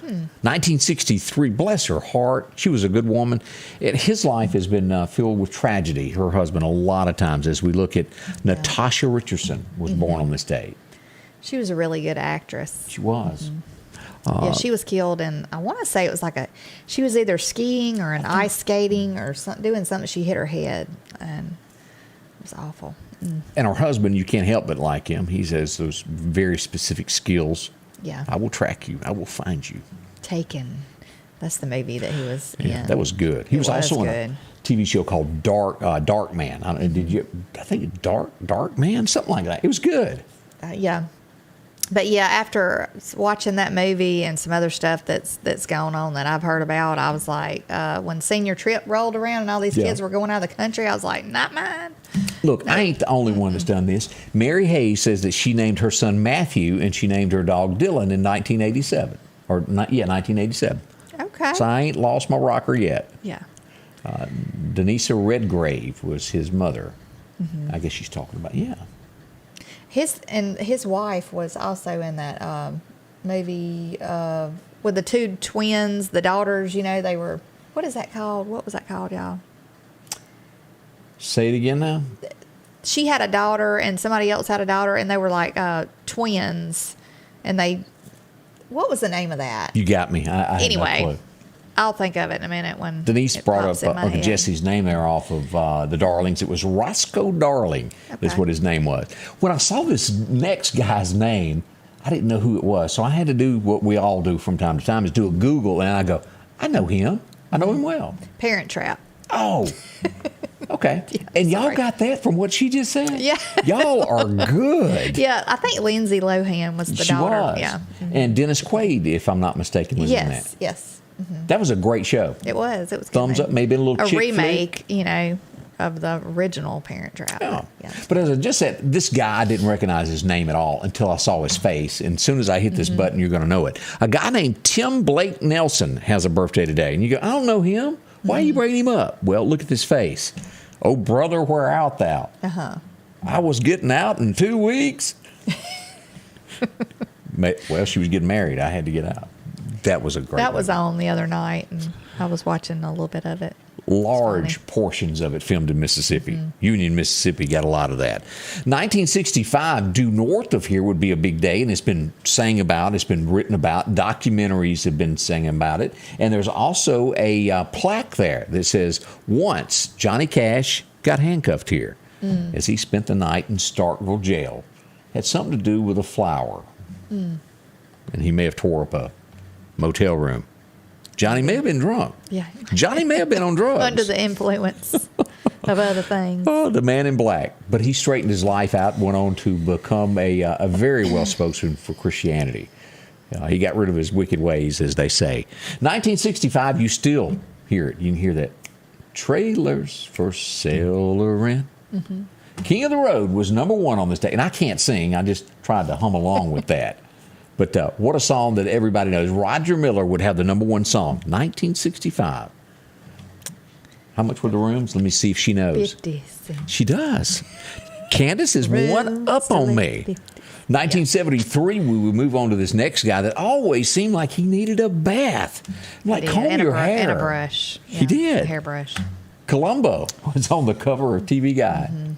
1963, bless her heart. She was a good woman. His life has been filled with tragedy, her husband, a lot of times, as we look at Natasha Richardson was born on this date. She was a really good actress. She was. Yeah, she was killed in, I want to say it was she was either skiing or ice skating or doing something. She hit her head, and it was awful. And her husband, you can't help but like him. He has those very specific skills. Yeah. I will track you. I will find you. Taken. That's the movie that he was in. That was good. He was also in a TV show called Dark Man. I think Dark Man, something like that. It was good. Yeah. But yeah, after watching that movie and some other stuff that's going on that I've heard about, I was like, when senior trip rolled around and all these kids were going out of the country, I was like, not mine. Look, I ain't the only one that's done this. Mary Hayes says that she named her son Matthew and she named her dog Dylan in 1987. 1987. Okay. So I ain't lost my rocker yet. Yeah. Denisa Redgrave was his mother. I guess she's talking about, His wife was also in that movie with the two twins, the daughters, they were, what is that called? What was that called, y'all? Say it again now. She had a daughter and somebody else had a daughter, and they were like twins. And what was the name of that? You got me. I anyway, have no clue. I'll think of it in a minute when Denise brought pops up in my Uncle head. Jesse's name there off of the Darlings. It was Roscoe Darling. That's what his name was. When I saw this next guy's name, I didn't know who it was. So I had to do what we all do from time to time, is do a Google, and I go, I know him. I know him well. Parent Trap. Oh, okay. Yeah, and y'all sorry. got that from what she just said? Yeah. Y'all are good. Yeah, I think Lindsay Lohan was the She daughter. was. Yeah. And Dennis Quaid, if I'm not mistaken, was in that. Yes. That was a great show. It was. It was a good Thumbs up, movie. maybe a little a chick remake, of the original Parent Trap. Yeah. Yeah. But as I just said, this guy, I didn't recognize his name at all until I saw his face. And as soon as I hit this button, you're going to know it. A guy named Tim Blake Nelson has a birthday today. And you go, I don't know him. Why are you bringing him up? Well, look at this face. Oh, brother, where art thou? I was getting out in 2 weeks. Well, she was getting married. I had to get out. That was a great That was movie. on the other night, and I was watching a little bit of it. Large portions of it filmed in Mississippi. Union, Mississippi got a lot of that. 1965, due north of here would be a big day, and it's been sang about, it's been written about, documentaries have been sang about it, and there's also a plaque there that says, once Johnny Cash got handcuffed here as he spent the night in Starkville jail. Had something to do with a flower. And he may have tore up a motel room. Johnny may have been drunk. Yeah. Johnny may have been on drugs. Under the influence of other things. Oh, the man in black. But he straightened his life out, went on to become a very well spokesman for Christianity. He got rid of his wicked ways, as they say. 1965, you still hear it. You can hear that. Trailers for sale or rent. King of the Road was #1 on this day. And I can't sing. I just tried to hum along with that. But what a song that everybody knows. Roger Miller would have the #1 song, 1965. How much were the rooms? Let me see if she knows. 50 cents. She does. Candace is one up on me. 1973, we would move on to this next guy that always seemed like he needed a bath. I'm like, comb your hair. And a brush. Yeah, He did. A hairbrush. Columbo was on the cover of TV Guide.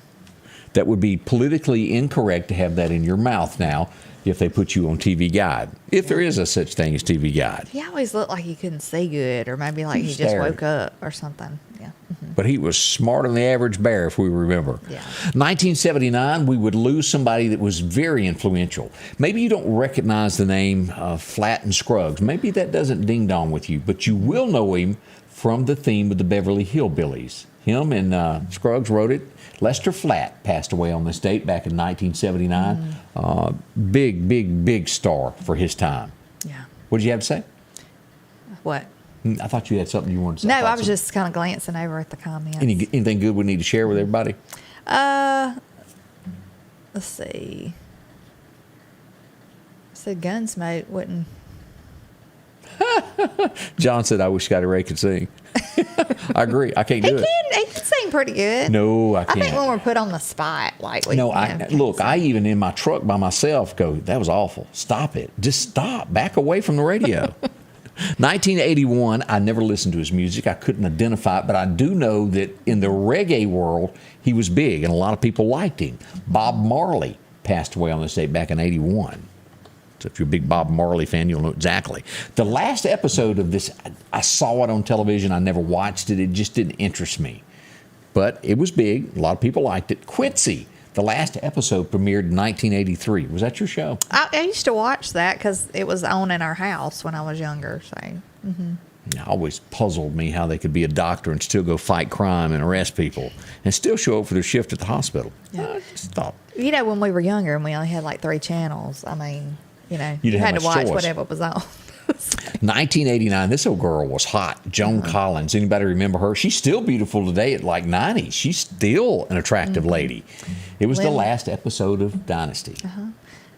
That would be politically incorrect to have that in your mouth now if they put you on TV Guide. If there is a such thing as TV Guide. He always looked like he couldn't see good, or maybe like he just staring. woke up or something. Yeah. But he was smarter than the average bear, if we remember. Yeah. 1979, we would lose somebody that was very influential. Maybe you don't recognize the name Flatt and Scruggs. Maybe that doesn't ding dong with you, but you will know him from the theme of the Beverly Hillbillies. Him and Scruggs wrote it. Lester Flatt passed away on this date back in 1979. Big star for his time. Yeah. What did you have to say? What? I thought you had something you wanted to say. No, I was just kind of glancing over at the comments. Anything good we need to share with everybody? Let's see. So Gunsmoke wouldn't. John said, I wish Scotty Ray could sing. I agree. I can't do it. He can sing pretty good. No, I can't. I think when we're put on the spot, like we. No, can't I even in my truck by myself go, that was awful. Stop it. Just stop. Back away from the radio. 1981, I never listened to his music. I couldn't identify it, but I do know that in the reggae world, he was big, and a lot of people liked him. Bob Marley passed away on this date back in 81. So if you're a big Bob Marley fan, you'll know exactly. The last episode of this, I saw it on television. I never watched it. It just didn't interest me. But it was big. A lot of people liked it. Quincy. The last episode premiered in 1983. Was that your show? I used to watch that because it was on in our house when I was younger. So, It always puzzled me how they could be a doctor and still go fight crime and arrest people and still show up for their shift at the hospital. Yeah. I just thought. You know, when we were younger and we only had like 3 channels, I mean, you know, You you didn't had have to much watch choice. whatever was on. 1989, this old girl was hot. Joan Collins. Anybody remember her? She's still beautiful today at like 90. She's still an attractive lady. It was the last episode of Dynasty.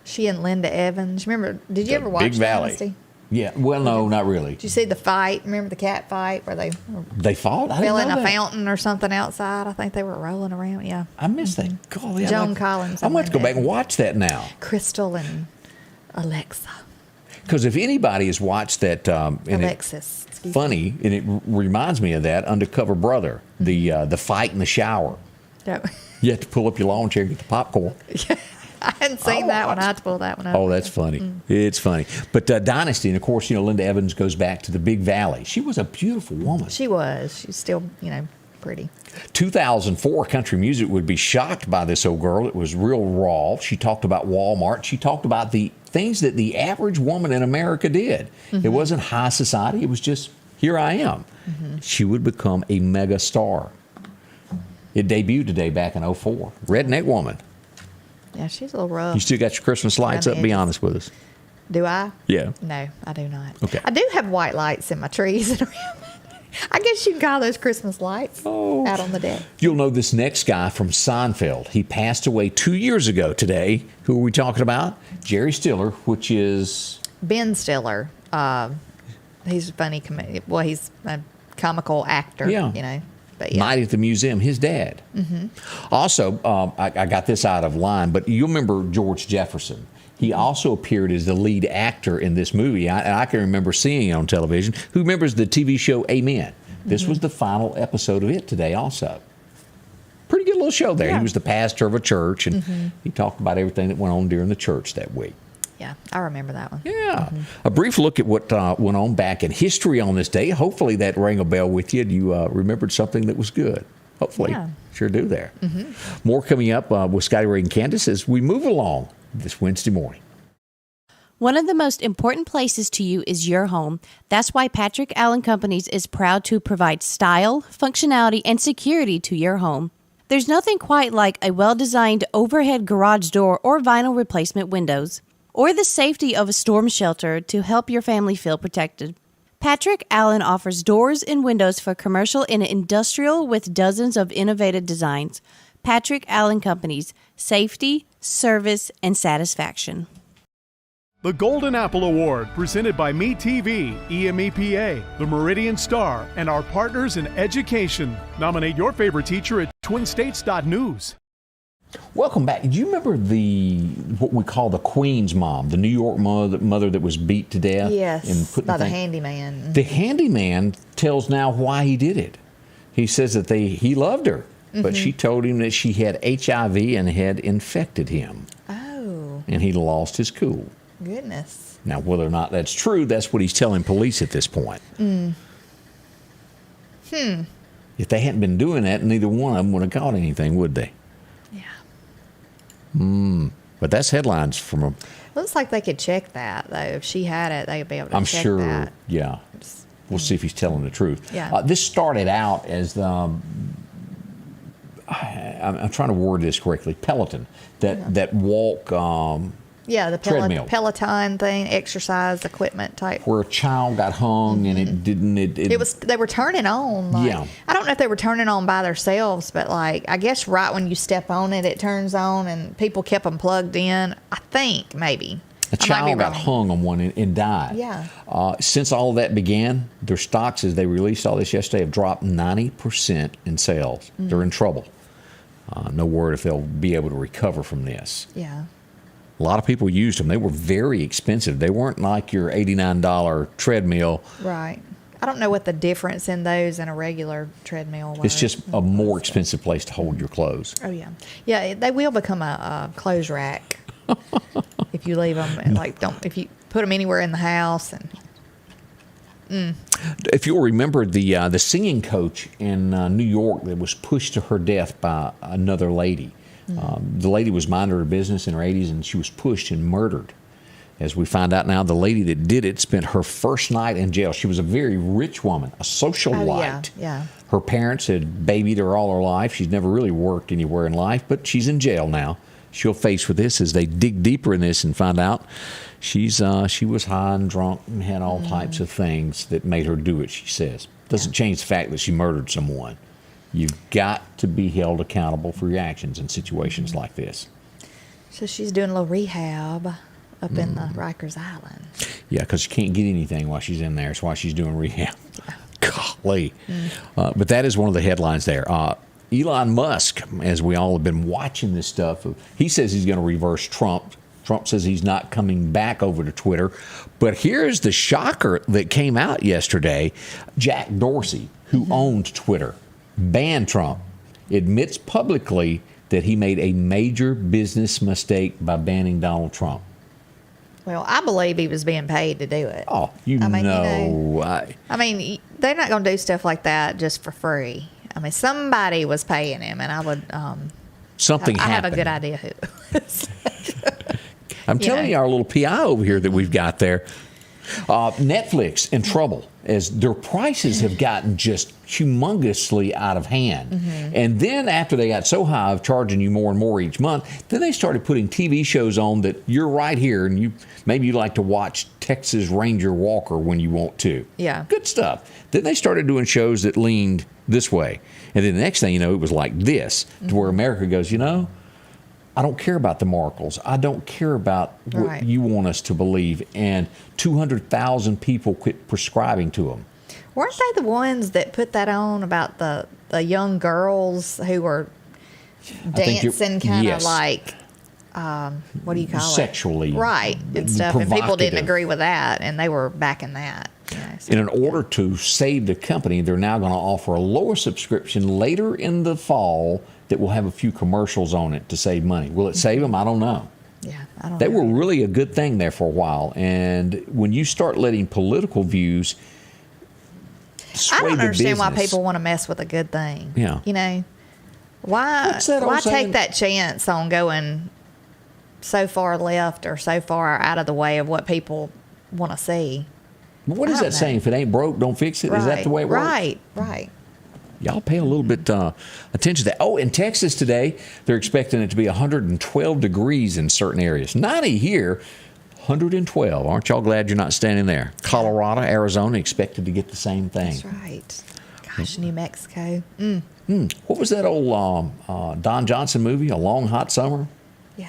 She and Linda Evans. Remember, did you ever watch Big Valley. Dynasty? Yeah, well, no, not really. Did you see the fight? Remember the cat fight where they They fought? I fell didn't in know a that. fountain or something outside? I think they were rolling around. Yeah. I missed that. Golly, Joan Collins I'm going to have to and go back Linda. and watch that now. Crystal and Alexa. Because if anybody has watched that, and Alexis. it's excuse funny, and it reminds me of that, Undercover Brother, the fight in the shower. me. No. You have to pull up your lawn chair and get the popcorn. I hadn't seen that one. I had to pull that one up. Oh, that's funny. It's funny. But Dynasty, and of course, Linda Evans goes back to the Big Valley. She was a beautiful woman. She was. She's still, pretty. 2004, country music would be shocked by this old girl. It was real raw. She talked about Walmart. She talked about the things that the average woman in America did. It wasn't high society. It was just, here I am. She would become a mega star. It debuted today back in 04. Redneck Woman. Yeah, she's a little rough. You still got your Christmas lights Around up? the be edges. honest with us. Do I? Yeah. No, I do not. Okay. I do have white lights in my trees and around. I guess you can call those Christmas lights out on the deck. You'll know this next guy from Seinfeld. He passed away 2 years ago today. Who are we talking about? Jerry Stiller, which is... Ben Stiller. He's a funny well, he's a comical actor. Yeah. But yeah. Night at the Museum, his dad. Also, I got this out of line, but you'll remember George Jefferson. He also appeared as the lead actor in this movie, and I can remember seeing it on television. Who remembers the TV show Amen? This was the final episode of it today also. Pretty good little show there. Yeah. He was the pastor of a church, and he talked about everything that went on during the church that week. Yeah, I remember that one. Yeah. A brief look at what went on back in history on this day. Hopefully that rang a bell with you and you remembered something that was good. Hopefully. Yeah. Sure do there. More coming up with Scotty Ray and Candace as we move along this Wednesday morning. One of the most important places to you is your home. That's why Patrick Allen Companies is proud to provide style, functionality, and security to your home. There's nothing quite like a well-designed overhead garage door or vinyl replacement windows, or the safety of a storm shelter to help your family feel protected. Patrick Allen offers doors and windows for commercial and industrial with dozens of innovative designs. Patrick Allen Companies, safety, service, and satisfaction. The Golden Apple Award, presented by MeTV, EMEPA, the Meridian Star, and our partners in education. Nominate your favorite teacher at twinstates.news. Welcome back. Do you remember what we call the Queen's mom, the New York mother that was beat to death? Yes, by the handyman. The handyman tells now why he did it. He says that he loved her, but she told him that she had HIV and had infected him. Oh. And he lost his cool. Goodness. Now, whether or not that's true, that's what he's telling police at this point. If they hadn't been doing that, neither one of them would have caught anything, would they? Yeah. But that's headlines from a... Looks like they could check that, though. If she had it, they'd be able to I'm check sure, that. yeah. We'll see if he's telling the truth. Yeah. This started out as I'm trying to word this correctly. Peloton, that walk. Yeah, the treadmill. Peloton thing, exercise equipment type. Where a child got hung and it didn't. It was. They were turning on. Like, I don't know if they were turning on by themselves, but like I guess right when you step on it, it turns on, and people kept them plugged in. I think maybe. A child got hung on one and died. Yeah. Since all of that began, their stocks, as they released all this yesterday, have dropped 90% in sales. They're in trouble. No word if they'll be able to recover from this. Yeah. A lot of people used them. They were very expensive. They weren't like your $89 treadmill. Right. I don't know what the difference in those and a regular treadmill was. It's just a more expensive place to hold your clothes. Oh, yeah. Yeah, they will become a clothes rack if you leave them. And if you put them anywhere in the house. And If you'll remember the singing coach in New York that was pushed to her death by another lady. The lady was minding her business in her 80s, and she was pushed and murdered. As we find out now, the lady that did it spent her first night in jail. She was a very rich woman, a socialite. Yeah. Her parents had babied her all her life. She's never really worked anywhere in life, but she's in jail now. She'll face with this as they dig deeper in this and find out she was high and drunk and had all types of things that made her do it, she says. Doesn't change the fact that she murdered someone. You've got to be held accountable for your actions in situations like this. So she's doing a little rehab up in the Rikers Island. Yeah, because she can't get anything while she's in there. That's why she's doing rehab. Golly. But that is one of the headlines there. Elon Musk, as we all have been watching this stuff, he says he's going to reverse Trump. Trump says he's not coming back over to Twitter. But here's the shocker that came out yesterday. Jack Dorsey, who owned Twitter, banned Trump, admits publicly that he made a major business mistake by banning Donald Trump. Well, I believe he was being paid to do it. Oh, I mean, they're not going to do stuff like that just for free. I mean, somebody was paying him, and I would. Something happened. I have a good idea who it was. I'm telling you, our little PI over here that we've got there. Netflix in trouble as their prices have gotten just humongously out of hand. And then after they got so high of charging you more and more each month, then they started putting TV shows on that you're right here and maybe you like to watch Texas Ranger Walker when you want to. Yeah. Good stuff. Then they started doing shows that leaned this way. And then the next thing you know, it was like this, to where America goes, I don't care about the Markles. I don't care about what you want us to believe. And 200,000 people quit prescribing to them. Weren't they the ones that put that on about the young girls who were dancing kind of like, what do you call sexually. Right. And stuff. And people didn't agree with that, and they were backing that. In an order to save the company, they're now going to offer a lower subscription later in the fall that will have a few commercials on it to save money. Will it save them? I don't know. Yeah, I don't know. They were really a good thing there for a while. And when you start letting political views sway the business. I don't understand why people want to mess with a good thing. Yeah. Why take that chance on going so far left or so far out of the way of what people want to see? What is that saying? If it ain't broke, don't fix it? Right. Is that the way it works? Right. Y'all pay a little bit attention to that. Oh, in Texas today, they're expecting it to be 112 degrees in certain areas. 90 here, 112. Aren't y'all glad you're not standing there? Colorado, Arizona, expected to get the same thing. That's right. Gosh, New Mexico. What was that old Don Johnson movie, A Long Hot Summer? Yeah.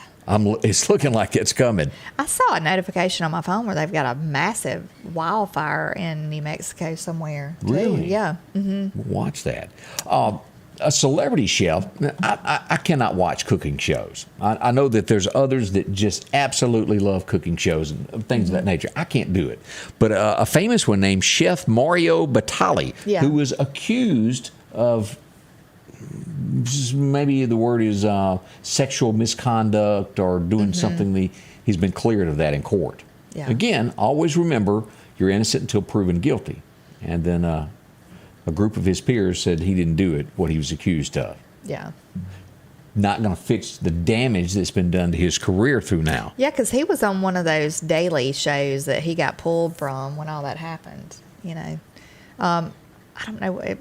It's looking like it's coming. I saw a notification on my phone where they've got a massive wildfire in New Mexico somewhere. Really? Yeah. Watch that. a celebrity chef, I cannot watch cooking shows. I know that there's others that just absolutely love cooking shows and things of that nature. I can't do it. But a famous one named Chef Mario Batali, who was accused of, maybe the word is sexual misconduct or doing something. He's been cleared of that in court. Yeah. Again, always remember, you're innocent until proven guilty. And then a group of his peers said he didn't do it, what he was accused of. Yeah. Not going to fix the damage that's been done to his career through now. Yeah, because he was on one of those daily shows that he got pulled from when all that happened. You know, I don't know,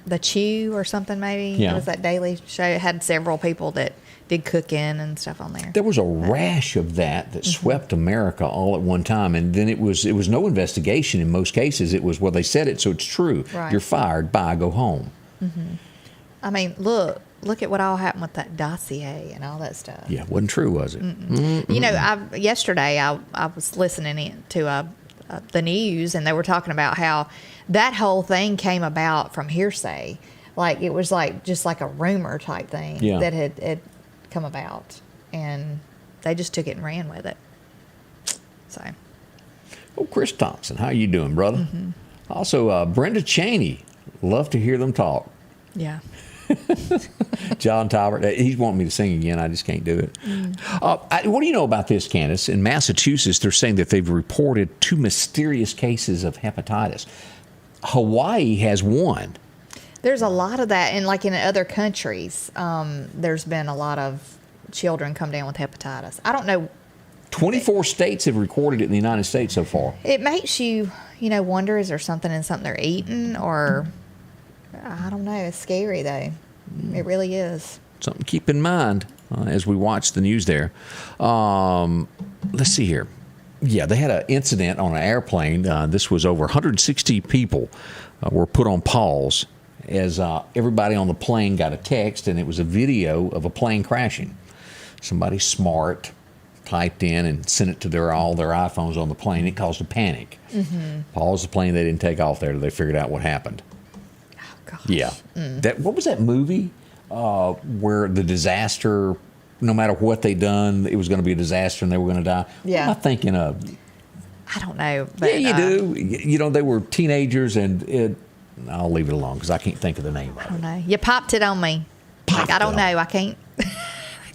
The Chew or something maybe. Yeah. It was that daily show. It had several people that did cooking and stuff on there. There was a rash of that swept America all at one time, and then it was no investigation in most cases. It was, well, they said it, so it's true. Right. You're fired. Bye. Go home. I mean, look at what all happened with that dossier and all that stuff. Yeah, wasn't true, was it? You know, yesterday I was listening to the news, and they were talking about how that whole thing came about from hearsay. Like, it was like just like a rumor type thing that had come about, and they just took it and ran with it. So, Chris Thompson, how you doing, brother? Also, Brenda Chaney, love to hear them talk. Yeah. John Talbert, he's wanting me to sing again. I just can't do it. What do you know about this, Candace? In Massachusetts, they're saying that they've reported 2 mysterious cases of hepatitis. Hawaii has one. There's a lot of that, and like in other countries, there's been a lot of children come down with hepatitis. I don't know. 24 states have recorded it in the United States so far. It makes you, wonder, is there something in something they're eating, or I don't know. It's scary though. It really is. Something to keep in mind as we watch the news there. Let's see here. Yeah, they had an incident on an airplane. This was over 160 people were put on pause as everybody on the plane got a text, and it was a video of a plane crashing. Somebody smart typed in and sent it to all their iPhones on the plane. It caused a panic. Paused the plane. They didn't take off there till they figured out what happened. Oh, gosh. Yeah. What was that movie where the disaster, no matter what they done, it was going to be a disaster and they were going to die? Yeah. What am I thinking of? I don't know. But, yeah, you do. They were teenagers, and I'll leave it alone because I can't think of the name of it. I don't know. You popped it on me. I don't know. I can't.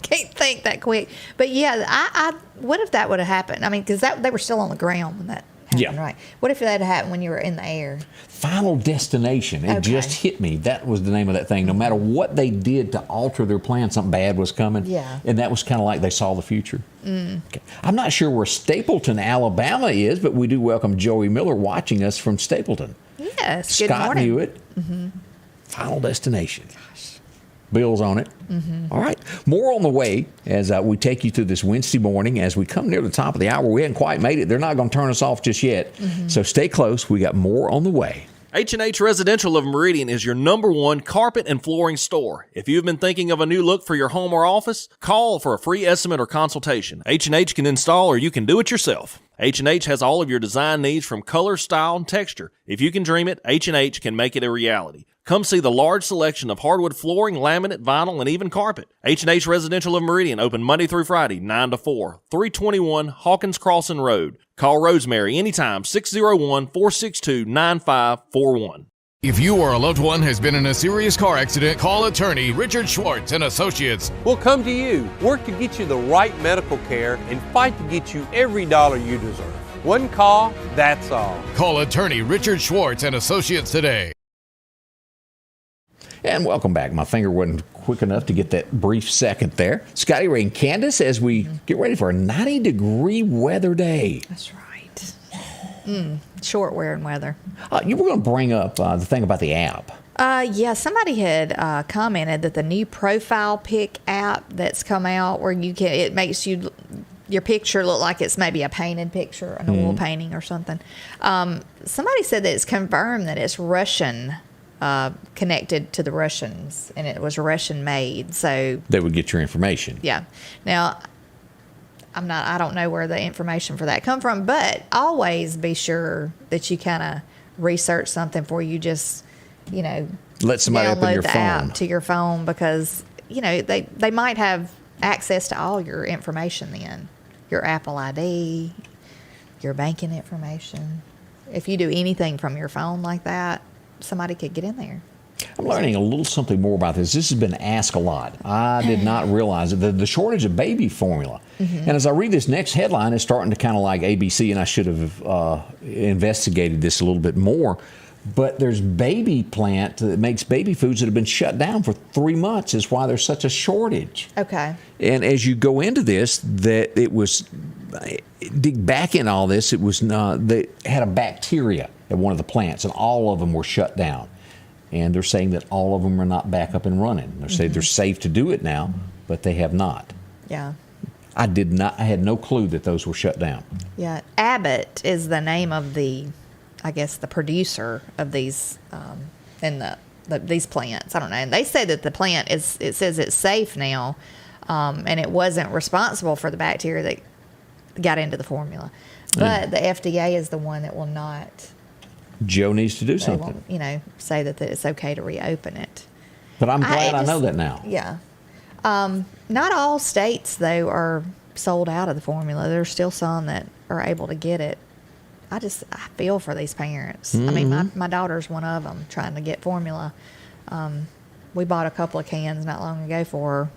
Can't think that quick. But yeah, I what if that would have happened? I mean, because they were still on the ground when that happened, right? What if that had happened when you were in the air? Final Destination. It just hit me. That was the name of that thing. No matter what they did to alter their plan, something bad was coming. Yeah. And that was kind of like they saw the future. Okay. I'm not sure where Stapleton, Alabama is, but we do welcome Joey Miller watching us from Stapleton. Yes. Scott good morning. knew it. Final Destination. Bill's on it. All right. More on the way as we take you through this Wednesday morning. As we come near the top of the hour, we haven't quite made it. They're not going to turn us off just yet. So stay close. We got more on the way. H&H Residential of Meridian is your #1 carpet and flooring store. If you've been thinking of a new look for your home or office, call for a free estimate or consultation. H&H can install, or you can do it yourself. H&H has all of your design needs from color, style, and texture. If you can dream it, H&H can make it a reality. Come see the large selection of hardwood flooring, laminate, vinyl, and even carpet. H&H Residential of Meridian, open Monday through Friday, 9 to 4, 321 Hawkins Crossing Road. Call Rosemary anytime, 601-462-9541. If you or a loved one has been in a serious car accident, call attorney Richard Schwartz and Associates. We'll come to you, work to get you the right medical care, and fight to get you every dollar you deserve. One call, that's all. Call attorney Richard Schwartz and Associates today. And welcome back. My finger wasn't quick enough to get that brief second there. Scotty Ray and Candace as we get ready for a 90-degree weather day. That's right. Short wearing weather. You were going to bring up the thing about the app. Yeah, somebody had commented that the new profile pic app that's come out where it makes your picture look like it's maybe a painted picture, an oil painting or something. Somebody said that it's confirmed that it's Russian connected to the Russians, and it was Russian made. So they would get your information. Yeah. Now, I don't know where the information for that come from, but always be sure that you kind of research something before you just, Let somebody open download your the phone. app to your phone because, they might have access to all your information then. Your Apple ID, your banking information. If you do anything from your phone like that, somebody could get in there. I'm learning a little something more about this. This has been asked a lot. I did not realize it. The shortage of baby formula. And as I read this next headline, it's starting to kind of like ABC, and I should have investigated this a little bit more. But there's baby plant that makes baby foods that have been shut down for 3 months is why there's such a shortage. Okay. And as you go into this, that it was, dig back in all this, it was they had a bacteria at one of the plants, and all of them were shut down. And they're saying that all of them are not back up and running. They're saying they're safe to do it now, but they have not. Yeah. I had no clue that those were shut down. Yeah. Abbott is the name of the producer of these these plants. I don't know. And they say that the plant it says it's safe now, and it wasn't responsible for the bacteria that got into the formula. But the FDA is the one that will not. Joe needs to do something. Won't, say that it's okay to reopen it. But I'm glad I know that now. Yeah. Not all states, though, are sold out of the formula. There's still some that are able to get it. I feel for these parents. I mean, my daughter's one of them trying to get formula. We bought a couple of cans not long ago for her.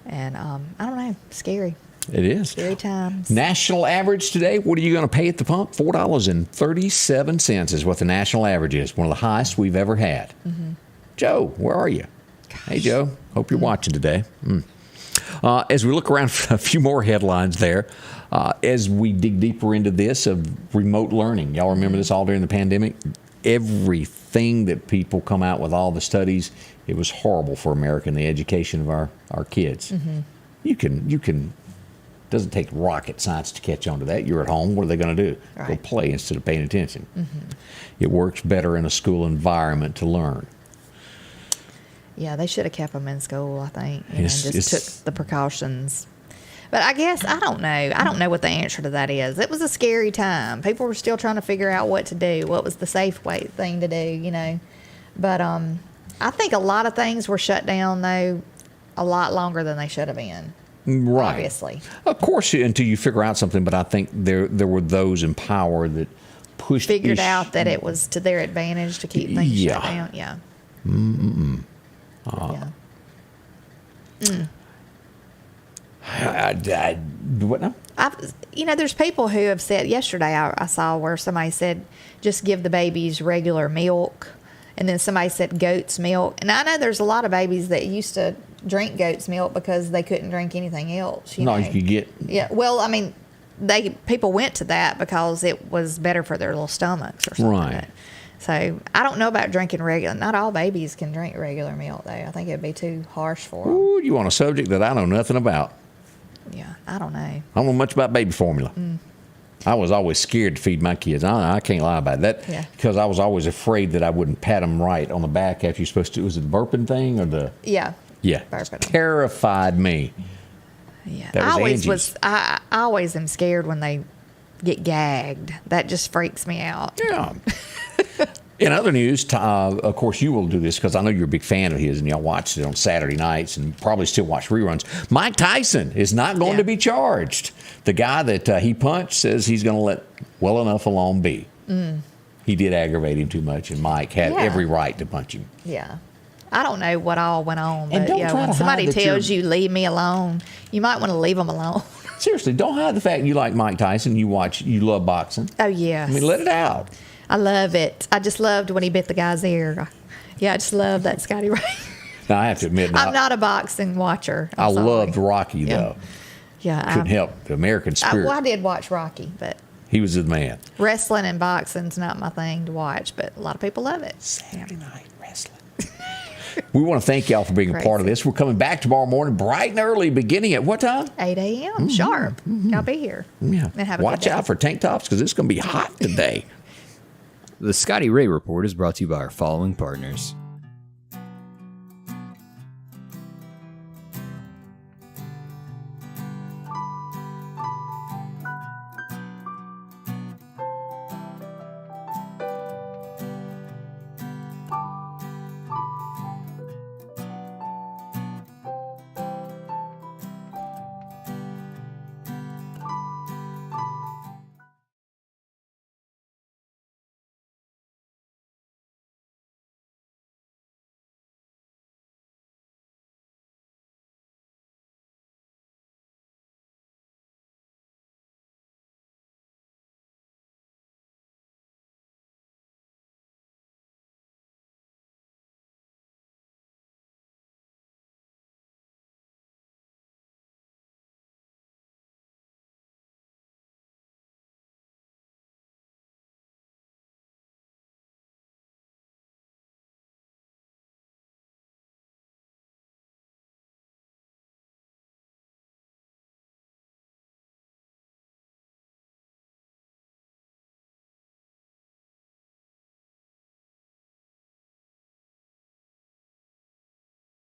And I don't know, scary. It is. Scary times. National average today, what are you going to pay at the pump? $4.37 is what the national average is. One of the highest we've ever had. Joe, where are you? Gosh. Hey, Joe. Hope you're watching today. As we look around for a few more headlines there, as we dig deeper into this of remote learning. Y'all remember this all during the pandemic? Everything that people come out with, all the studies, it was horrible for America and the education of our kids. You can. Doesn't take rocket science to catch on to that. You're at home. What are they going to do? Right. Go play instead of paying attention. It works better in a school environment to learn. Yeah, they should have kept them in school, I think, and just took the precautions. But I guess, I don't know. I don't know what the answer to that is. It was a scary time. People were still trying to figure out what to do, what was the safe thing to do, But I think a lot of things were shut down, though, a lot longer than they should have been. Right. Obviously. Of course, until you figure out something, but I think there were those in power that figured out that it was to their advantage to keep things shut down. Yeah. What now? There's people who have said, yesterday I saw where somebody said, just give the babies regular milk. And then somebody said goat's milk. And I know there's a lot of babies that used to drink goat's milk because they couldn't drink anything else. You know? You could get. Yeah. Well, I mean, people went to that because it was better for their little stomachs or something. Right. Like that. So I don't know about drinking regular. Not all babies can drink regular milk, though. I think it'd be too harsh for them. Ooh, you want a subject that I know nothing about. Yeah, I don't know. I don't know much about baby formula. I was always scared to feed my kids. I can't lie about that. Yeah. Because I was always afraid that I wouldn't pat them right on the back after you're supposed to. Was it the burping thing or the? Yeah. Yeah. Burping. Terrified me. Yeah. That I always am scared when they get gagged. That just freaks me out. Yeah. In other news, of course, you will do this because I know you're a big fan of his and y'all watched it on Saturday nights and probably still watch reruns. Mike Tyson is not going to be charged. The guy that he punched says he's going to let well enough alone be. He did aggravate him too much, and Mike had every right to punch him. Yeah. I don't know what all went on, but when somebody tells you leave me alone, you might want to leave them alone. Seriously, don't hide the fact you like Mike Tyson. You love boxing. Oh, yes. I mean, let it out. I love it. I just loved when he bit the guy's ear. Yeah, I just love that Scotty Ray. Now, I have to admit, I'm not a boxing watcher. I loved Rocky, though. Yeah. Couldn't help the American spirit. I did watch Rocky, but he was the man. Wrestling and boxing's not my thing to watch, but a lot of people love it. Saturday night wrestling. We want to thank y'all for being a part of this. We're coming back tomorrow morning, bright and early, beginning at what time? 8 a.m. Sharp. I'll be here. Yeah. And have a Watch out for tank tops because it's going to be hot today. The Scotty Ray Report is brought to you by our following partners: